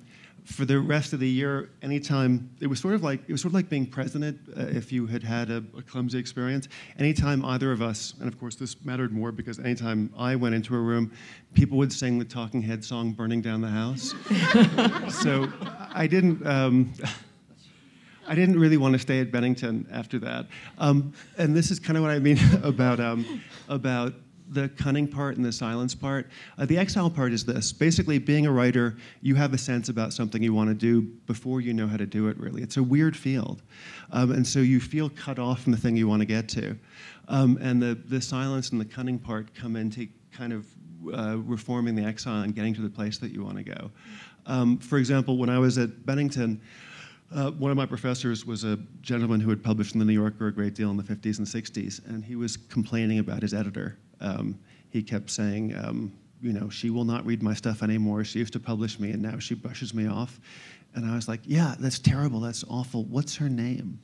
rest of the year, anytime it was sort of like being president if you had a clumsy experience. Anytime either of us, and of course this mattered more because anytime I went into a room, people would sing the Talking Heads song "Burning Down the House." So I didn't really want to stay at Bennington after that. And this is kind of what I mean about the cunning part and the silence part. The exile part is this. Basically, being a writer, you have a sense about something you want to do before you know how to do it, really. It's a weird field. And so you feel cut off from the thing you want to get to. And the silence and the cunning part come into kind of reforming the exile and getting to the place that you want to go. For example, when I was at Bennington, one of my professors was a gentleman who had published in the New Yorker a great deal in the 50s and 60s, and he was complaining about his editor. He kept saying, you know, "She will not read my stuff anymore. She used to publish me, and now she brushes me off." And I was like, "Yeah, that's terrible. That's awful. What's her name?"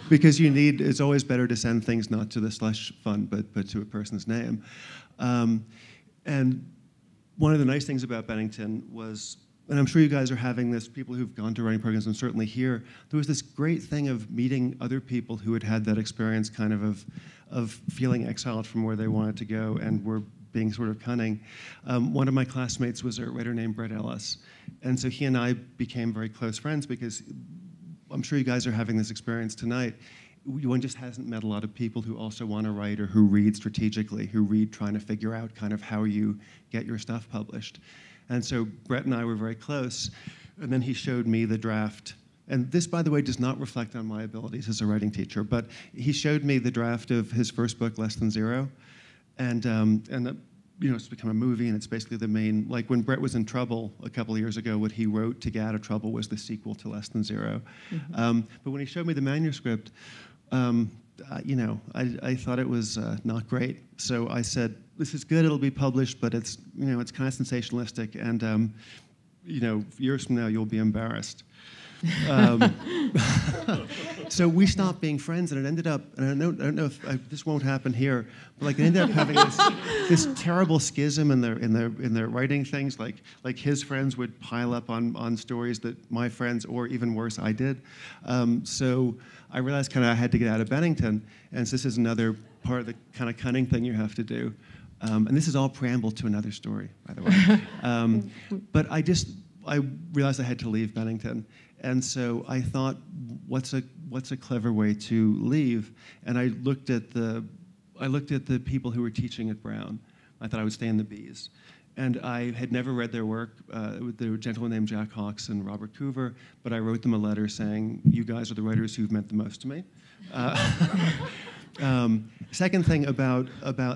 Because it's always better to send things not to the slush fund, but to a person's name. And one of the nice things about Bennington was and I'm sure you guys are having this, people who've gone to writing programs and certainly here, there was this great thing of meeting other people who had had that experience kind of feeling exiled from where they wanted to go and were being sort of cunning. One of my classmates was a writer named Bret Ellis. And so he and I became very close friends because I'm sure you guys are having this experience tonight. One just hasn't met a lot of people who also want to write or who read strategically, who read trying to figure out kind of how you get your stuff published. And so Bret and I were very close, and then he showed me the draft. And this, by the way, does not reflect on my abilities as a writing teacher, but he showed me the draft of his first book, Less Than Zero. And it's become a movie, and it's basically the main, like when Bret was in trouble a couple of years ago, what he wrote to get out of trouble was the sequel to Less Than Zero. Mm-hmm. But when he showed me the manuscript, I thought it was not great. So I said, this is good, it'll be published, but it's kind of sensationalistic, and years from now you'll be embarrassed. So we stopped being friends, and it ended up, and I don't know if this won't happen here, but like it ended up having this terrible schism in their writing things. Like his friends would pile up on stories that my friends, or even worse, I did. So I realized kind of I had to get out of Bennington, and so this is another part of the kind of cunning thing you have to do. And this is all preamble to another story, by the way. But I realized I had to leave Bennington. And so I thought, what's a clever way to leave? And I looked at the people who were teaching at Brown. I thought I would stay in the B's. And I had never read their work. There were a gentleman named Jack Hawkes and Robert Coover, but I wrote them a letter saying, you guys are the writers who've meant the most to me. Second thing about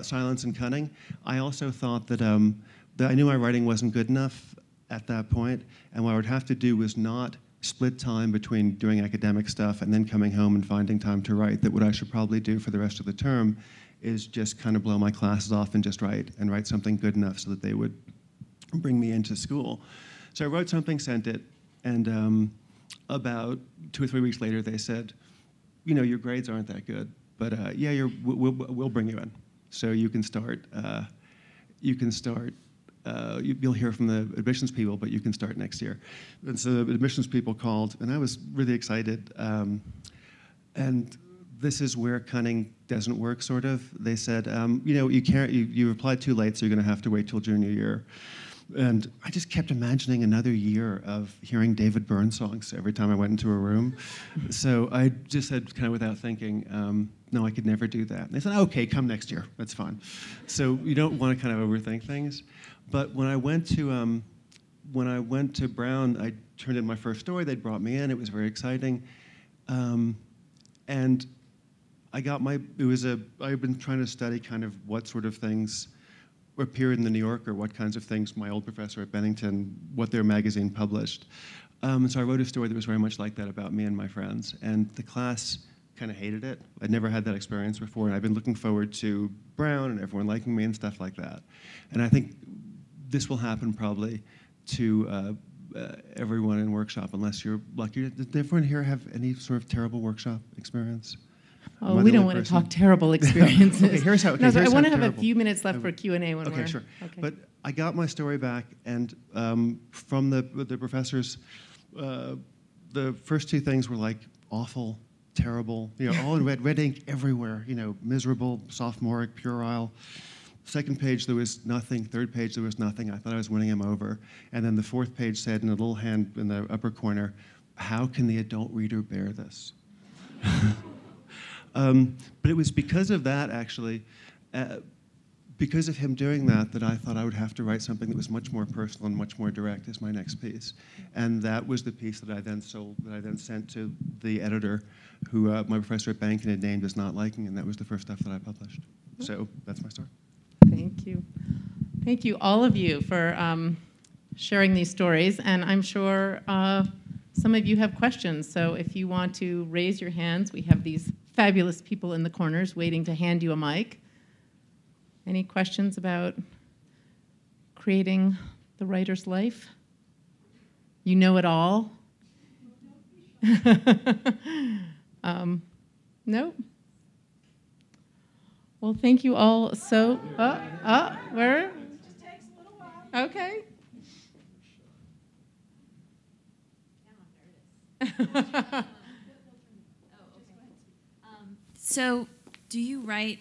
silence and cunning, I also thought that I knew my writing wasn't good enough at that point, and what I would have to do was not split time between doing academic stuff and then coming home and finding time to write. That what I should probably do for the rest of the term is just kind of blow my classes off and just write something good enough so that they would bring me into school. So I wrote something, sent it, and about 2 or 3 weeks later they said, your grades aren't that good, but we'll bring you in. So you can start. You'll hear from the admissions people, but you can start next year. And so the admissions people called, and I was really excited. And this is where cunning doesn't work, sort of. They said, you applied too late, so you're going to have to wait till junior year. And I just kept imagining another year of hearing David Byrne songs every time I went into a room. So I just said, kind of without thinking, no, I could never do that. And they said, okay, come next year. That's fine. So you don't want to kind of overthink things. But when I went to Brown, I turned in my first story. They brought me in. It was very exciting. And I've been trying to study kind of what sort of things appeared in the New Yorker, what kinds of things my old professor at Bennington, what their magazine published. So I wrote a story that was very much like that about me and my friends. And the class kind of hated it. I'd never had that experience before, and I've been looking forward to Brown and everyone liking me and stuff like that. And I think this will happen probably to everyone in workshop, unless you're lucky. Did everyone here have any sort of terrible workshop experience? Oh, we don't want to talk terrible experiences. Okay, here's how. Okay, I want to have a few minutes left for Q&A when we're... Sure. Okay. But I got my story back, and from the professors, the first 2 things were like awful, terrible, all in red ink everywhere, miserable, sophomoric, puerile. Second page, there was nothing. Third page, there was nothing. I thought I was winning him over. And then the fourth page said in a little hand in the upper corner, how can the adult reader bear this? But it was because of that, actually, because of him doing that I thought I would have to write something that was much more personal and much more direct as my next piece. And that was the piece that I then sent to the editor, who my professor at Bennington had named as not liking, and that was the first stuff that I published. So that's my story. Thank you. Thank you, all of you, for sharing these stories. And I'm sure some of you have questions. So if you want to raise your hands, we have these fabulous people in the corners waiting to hand you a mic. Any questions about creating the writer's life? You know it all? No? Well, thank you all so... where? It just takes a little while. Okay. So, do you write,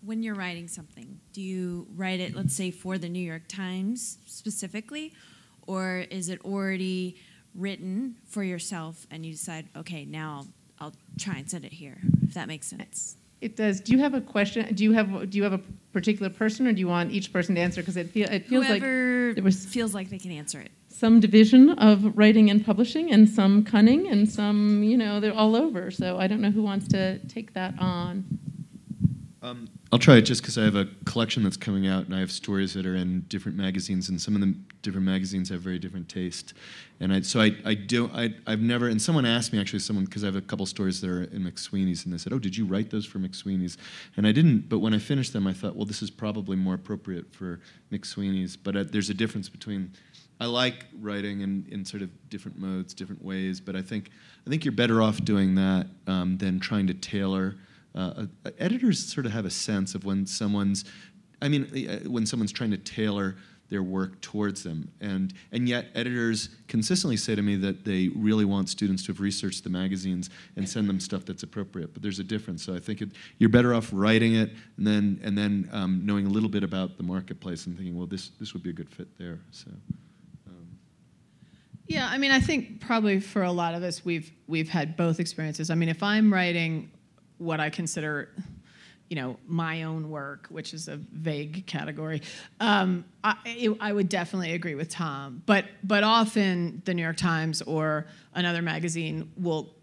when you're writing something, do you write it, let's say, for the New York Times specifically, or is it already written for yourself and you decide, okay, now I'll try and send it here, if that makes sense? It does. Do you have a question? Do you have a particular person, or do you want each person to answer? Because it feels Whoever like there was feels like they can answer it. some division of writing and publishing, and some cunning, and some, they're all over. So I don't know who wants to take that on. I'll try it just because I have a collection that's coming out, and I have stories that are in different magazines, and some of the different magazines have very different taste. And I've never, and someone asked me, actually, because I have a couple stories that are in McSweeney's, and they said, oh, did you write those for McSweeney's? And I didn't, but when I finished them, I thought, well, this is probably more appropriate for McSweeney's. But there's a difference between, I like writing in sort of different modes, different ways, but I think you're better off doing that than trying to tailor. Editors sort of have a sense of when someone's trying to tailor their work towards them, and yet editors consistently say to me that they really want students to have researched the magazines and send them stuff that's appropriate. But there's a difference. So I think you're better off writing it and then knowing a little bit about the marketplace and thinking, well, this would be a good fit there. So. Yeah, I think probably for a lot of us, we've had both experiences. If I'm writing what I consider, my own work, which is a vague category, I would definitely agree with Tom. But often the New York Times or another magazine will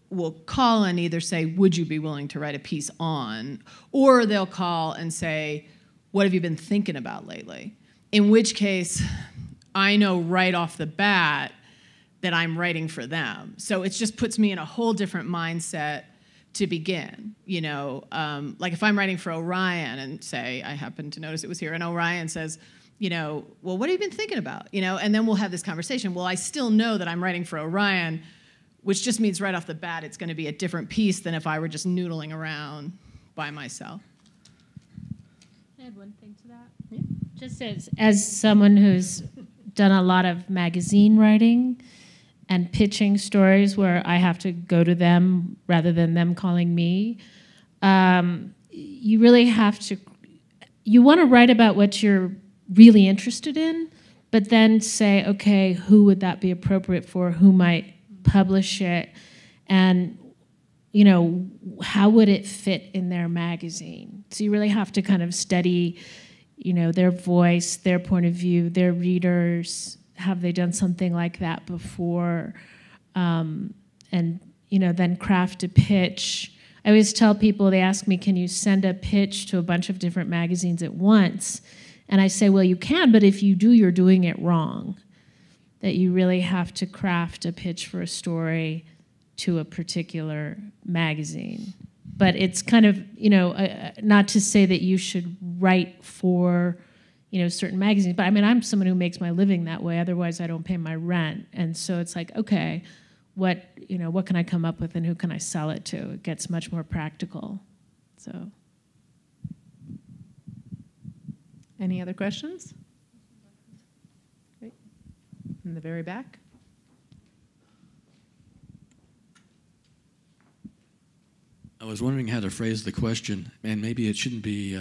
call and either say, would you be willing to write a piece on? Or they'll call and say, what have you been thinking about lately? In which case, I know right off the bat that I'm writing for them. So it just puts me in a whole different mindset to begin, like if I'm writing for Orion and say, I happen to notice it was here, and Orion says, well, what have you been thinking about? And then we'll have this conversation. Well, I still know that I'm writing for Orion, which just means right off the bat it's going to be a different piece than if I were just noodling around by myself. I add one thing to that. Yeah. Just as someone who's done a lot of magazine writing and pitching stories where I have to go to them rather than them calling me, you really have to, you want to write about what you're really interested in, but then say, okay, who would that be appropriate for? Who might publish it? And, how would it fit in their magazine? So you really have to kind of study, their voice, their point of view, their readers. Have they done something like that before? And, then craft a pitch. I always tell people, they ask me, can you send a pitch to a bunch of different magazines at once? And I say, well, you can, but if you do, you're doing it wrong. That you really have to craft a pitch for a story to a particular magazine. But it's kind of, not to say that you should write for certain magazines. But I'm someone who makes my living that way. Otherwise, I don't pay my rent. And so it's like, okay, what can I come up with and who can I sell it to? It gets much more practical. So. Any other questions? Great. In the very back. I was wondering how to phrase the question, and maybe it shouldn't be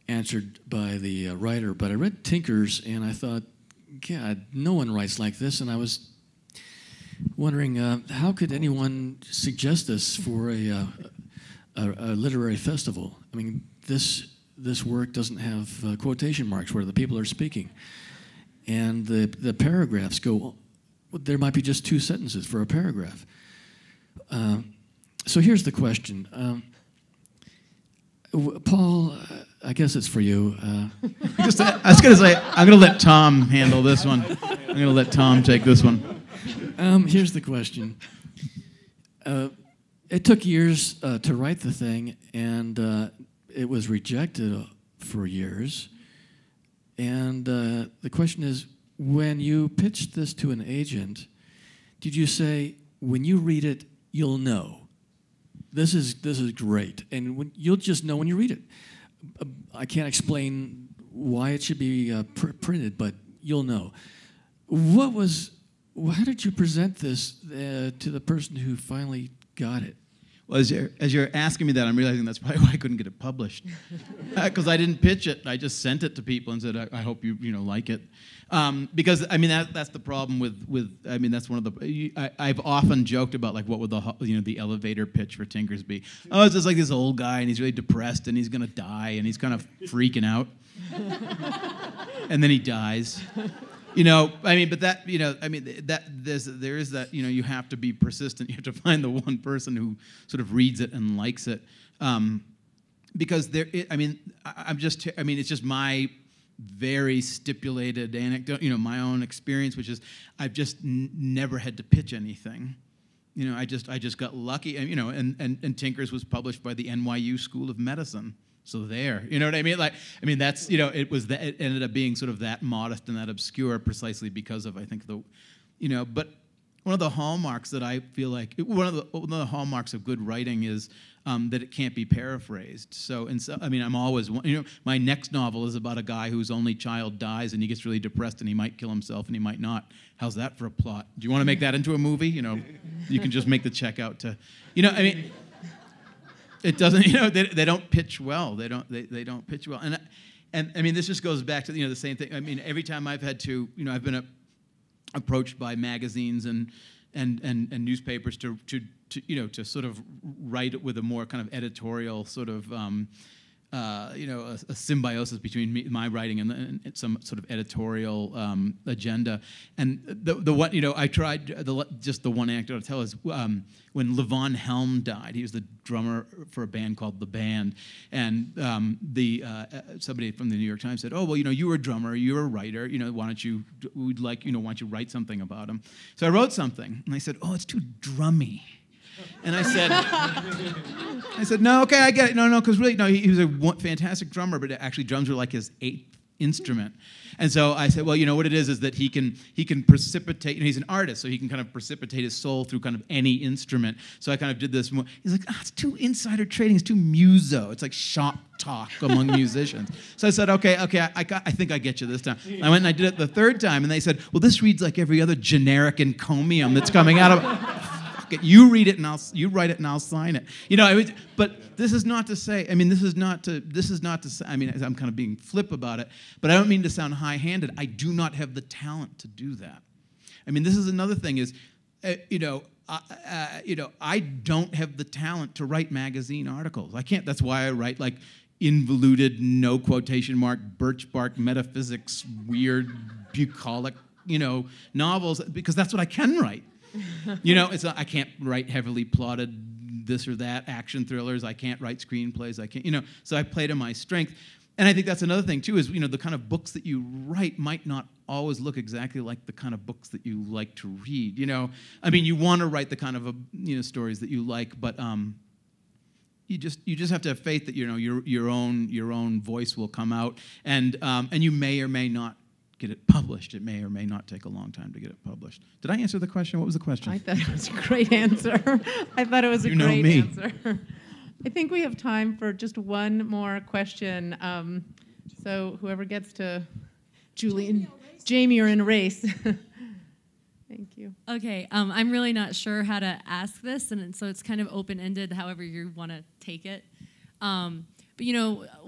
answered by the writer, but I read Tinker's and I thought, God, no one writes like this, and I was wondering how could anyone suggest this for a literary festival? This work doesn't have quotation marks where the people are speaking, and the paragraphs go, there might be just 2 sentences for a paragraph. So here's the question. Paul, I guess it's for you. I was going to say, I'm going to let Tom handle this one. I'm going to let Tom take this one. Here's the question. It took years to write the thing, and it was rejected for years. And the question is, when you pitched this to an agent, did you say, when you read it, you'll know? This is great, and you'll just know when you read it. I can't explain why it should be printed, but you'll know. What was how did you present this to the person who finally got it? Well, as you're asking me that, I'm realizing that's probably why I couldn't get it published, because I didn't pitch it. I just sent it to people and said, I hope you like it, because I mean that's the problem with I mean that's one of the I've often joked about, like, what would the elevator pitch for Tinkers be? Oh, it's just like this old guy and he's really depressed and he's gonna die and he's kind of freaking out, and then he dies. I mean, but that, I mean, that there is that, you have to be persistent. You have to find the one person who sort of reads it and likes it, because it's just my very stipulated anecdote, my own experience, which is I've just never had to pitch anything. I just got lucky, and Tinkers was published by the NYU School of Medicine. So there, you know what I mean? That's, it ended up being sort of that modest and that obscure precisely because of, I think, but one of the hallmarks that I feel like, one of the hallmarks of good writing is that it can't be paraphrased. So I'm always, my next novel is about a guy whose only child dies and he gets really depressed and he might kill himself and he might not. How's that for a plot? Do you want to make that into a movie? You can just make the check out to, it doesn't, they don't pitch well. They don't pitch well. And I mean, this just goes back to, the same thing. I mean, every time I've had to, I've been approached by magazines and newspapers to sort of write it with a more kind of editorial sort of, a symbiosis between my writing and some sort of editorial agenda. And the one, I tried, just the one anecdote I'll tell is when Levon Helm died. He was the drummer for a band called The Band. And somebody from the New York Times said, oh, well, you were a drummer, you're a writer, why don't you write something about him? So I wrote something, and they said, oh, it's too drummy. And I said, no, okay, I get it. No, because really, no, he was a fantastic drummer, but actually drums were like his 8th instrument. And so I said, well, what it is that he can precipitate, he's an artist, so he can kind of precipitate his soul through kind of any instrument. So I kind of did this more. He's like, it's too insider trading, it's too muso, it's like shop talk among musicians. So I said, okay, I think I get you this time. I went and I did it the 3rd time, and they said, well, this reads like every other generic encomium that's coming out of you read it and you write it and I'll sign it. But this is not to say. This is not to say. I'm kind of being flip about it, but I don't mean to sound high-handed. I do not have the talent to do that. This is another thing. Is I don't have the talent to write magazine articles. I can't. That's why I write like involuted, no quotation mark, birch bark metaphysics, weird, bucolic, novels, because that's what I can write. I can't write heavily plotted this or that action thrillers. I can't write screenplays. I can't, so I play to my strength. And I think that's another thing too, is, the kind of books that you write might not always look exactly like the kind of books that you like to read. You want to write the kind of, stories that you like, but you just have to have faith that, your own voice will come out, and you may or may not get it published. It may or may not take a long time to get it published. Did I answer the question? What was the question? I thought it was a great answer. I thought it was a great answer. I think we have time for just one more question. So whoever gets to Julie, Jamie are in a race. Thank you. Okay, I'm really not sure how to ask this, and so it's kind of open-ended, however you want to take it. But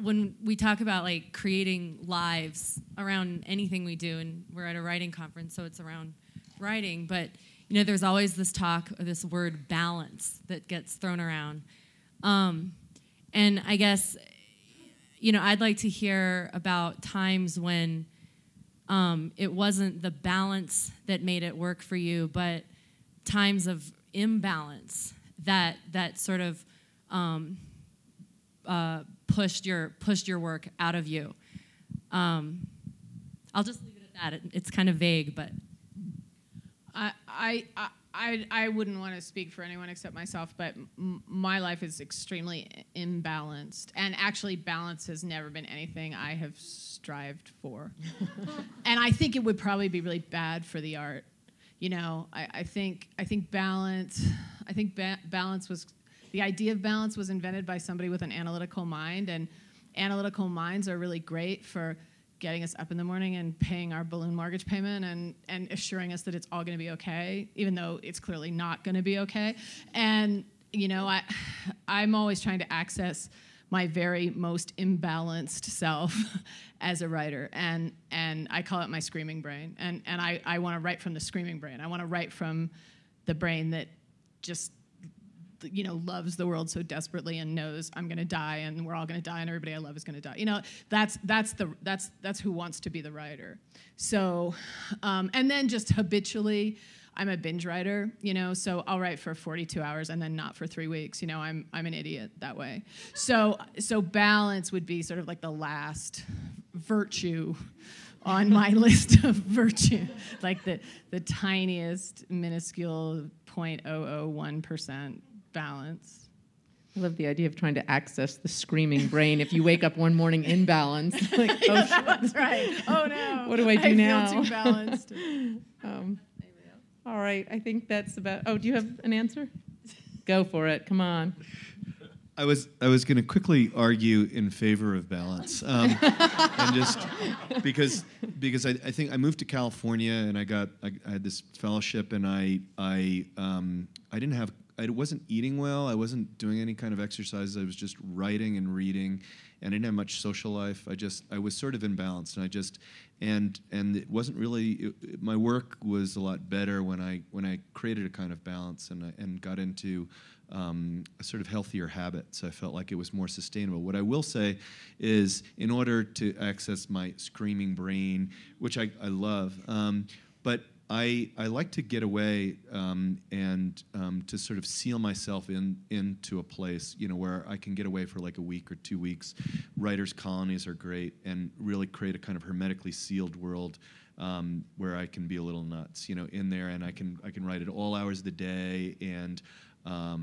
when we talk about like creating lives around anything we do, and we're at a writing conference, so it's around writing, but there's always this talk, or this word balance that gets thrown around. And I guess, I'd like to hear about times when it wasn't the balance that made it work for you, but times of imbalance that sort of pushed your work out of you. I'll just leave it at that. It's kind of vague, but I wouldn't want to speak for anyone except myself, but my life is extremely imbalanced, and actually balance has never been anything I have strived for. And I think it would probably be really bad for the art. I think balance was, the idea of balance was invented by somebody with an analytical mind, and analytical minds are really great for getting us up in the morning and paying our balloon mortgage payment and assuring us that it's all going to be okay, even though it's clearly not going to be okay. And, I'm always trying to access my very most imbalanced self as a writer. And I call it my screaming brain. And I want to write from the screaming brain. I want to write from the brain that just, loves the world so desperately and knows I'm going to die and we're all going to die and everybody I love is going to die. That's who wants to be the writer. So, and then just habitually, I'm a binge writer, so I'll write for 42 hours and then not for 3 weeks. I'm an idiot that way. So balance would be sort of like the last virtue on my list of virtue, like the tiniest, minuscule 0.001% balance. I love the idea of trying to access the screaming brain if you wake up one morning imbalanced. Like, oh, shit. That's right. Oh, no. What do I do now? I feel too balanced. All right, I think that's about... Oh, do you have an answer? Go for it. Come on. I was going to quickly argue in favor of balance, and just because I think I moved to California and I had this fellowship and I wasn't eating well. I wasn't doing any kind of exercise. I was just writing and reading, and I didn't have much social life. I was sort of imbalanced, and it wasn't really. My work was a lot better when I created a kind of balance and got into a sort of healthier habits. I felt like it was more sustainable. What I will say is, in order to access my screaming brain, which I love, but I like to get away and to sort of seal myself into a place, where I can get away for like a week or 2 weeks. Writers' colonies are great, and really create a kind of hermetically sealed world where I can be a little nuts, in there, and I can write at all hours of the day, and I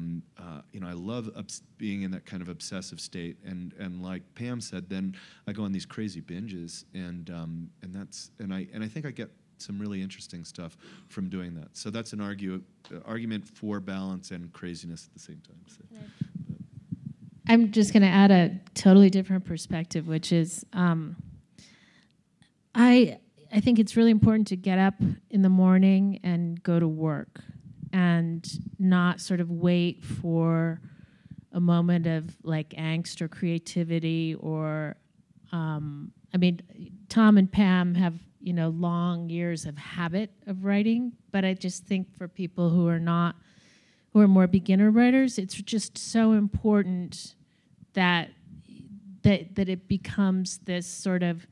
love being in that kind of obsessive state, and like Pam said, then I go on these crazy binges, and I think I get some really interesting stuff from doing that. So that's an argument for balance and craziness at the same time. So. I'm just going to add a totally different perspective, which is I think it's really important to get up in the morning and go to work and not sort of wait for a moment of like angst or creativity or Tom and Pam have long years of habit of writing, but I just think for people who are more beginner writers, it's just so important that it becomes this sort of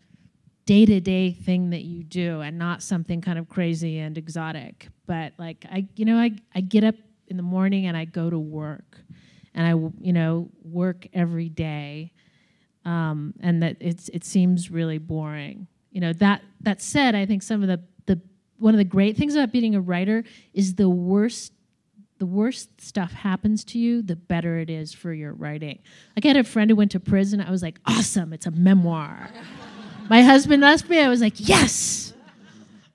day-to-day thing that you do and not something kind of crazy and exotic. But like I get up in the morning and I go to work, and I work every day, and that it seems really boring. That said, I think some of the one of the great things about being a writer is the worse stuff happens to you, the better it is for your writing. Like I had a friend who went to prison. I was like, awesome, it's a memoir. My husband asked me, I was like, yes.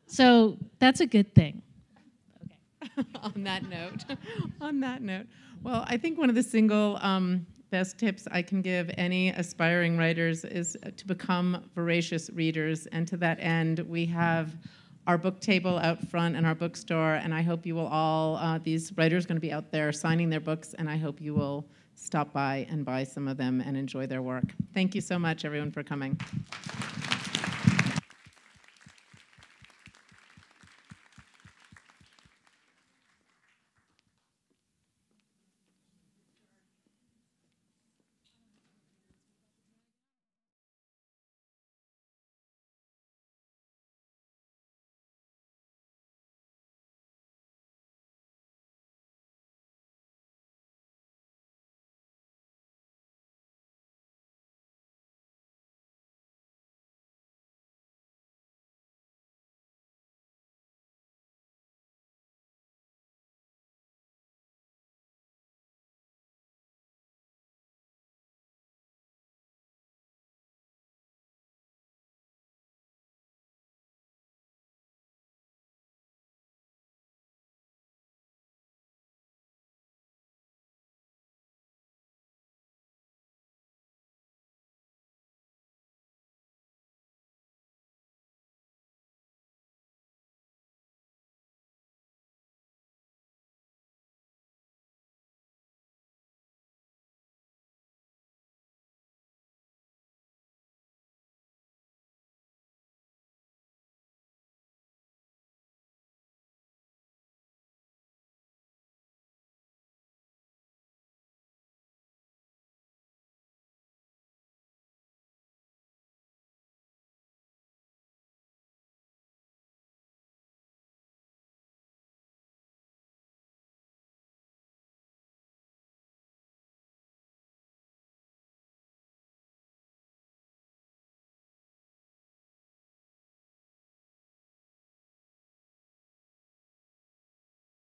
So that's a good thing. Okay. On that note, well, I think one of the single best tips I can give any aspiring writers is to become voracious readers. And to that end, we have our book table out front in our bookstore, and I hope you will all, these writers are going to be out there signing their books, and I hope you will stop by and buy some of them and enjoy their work. Thank you so much, everyone, for coming.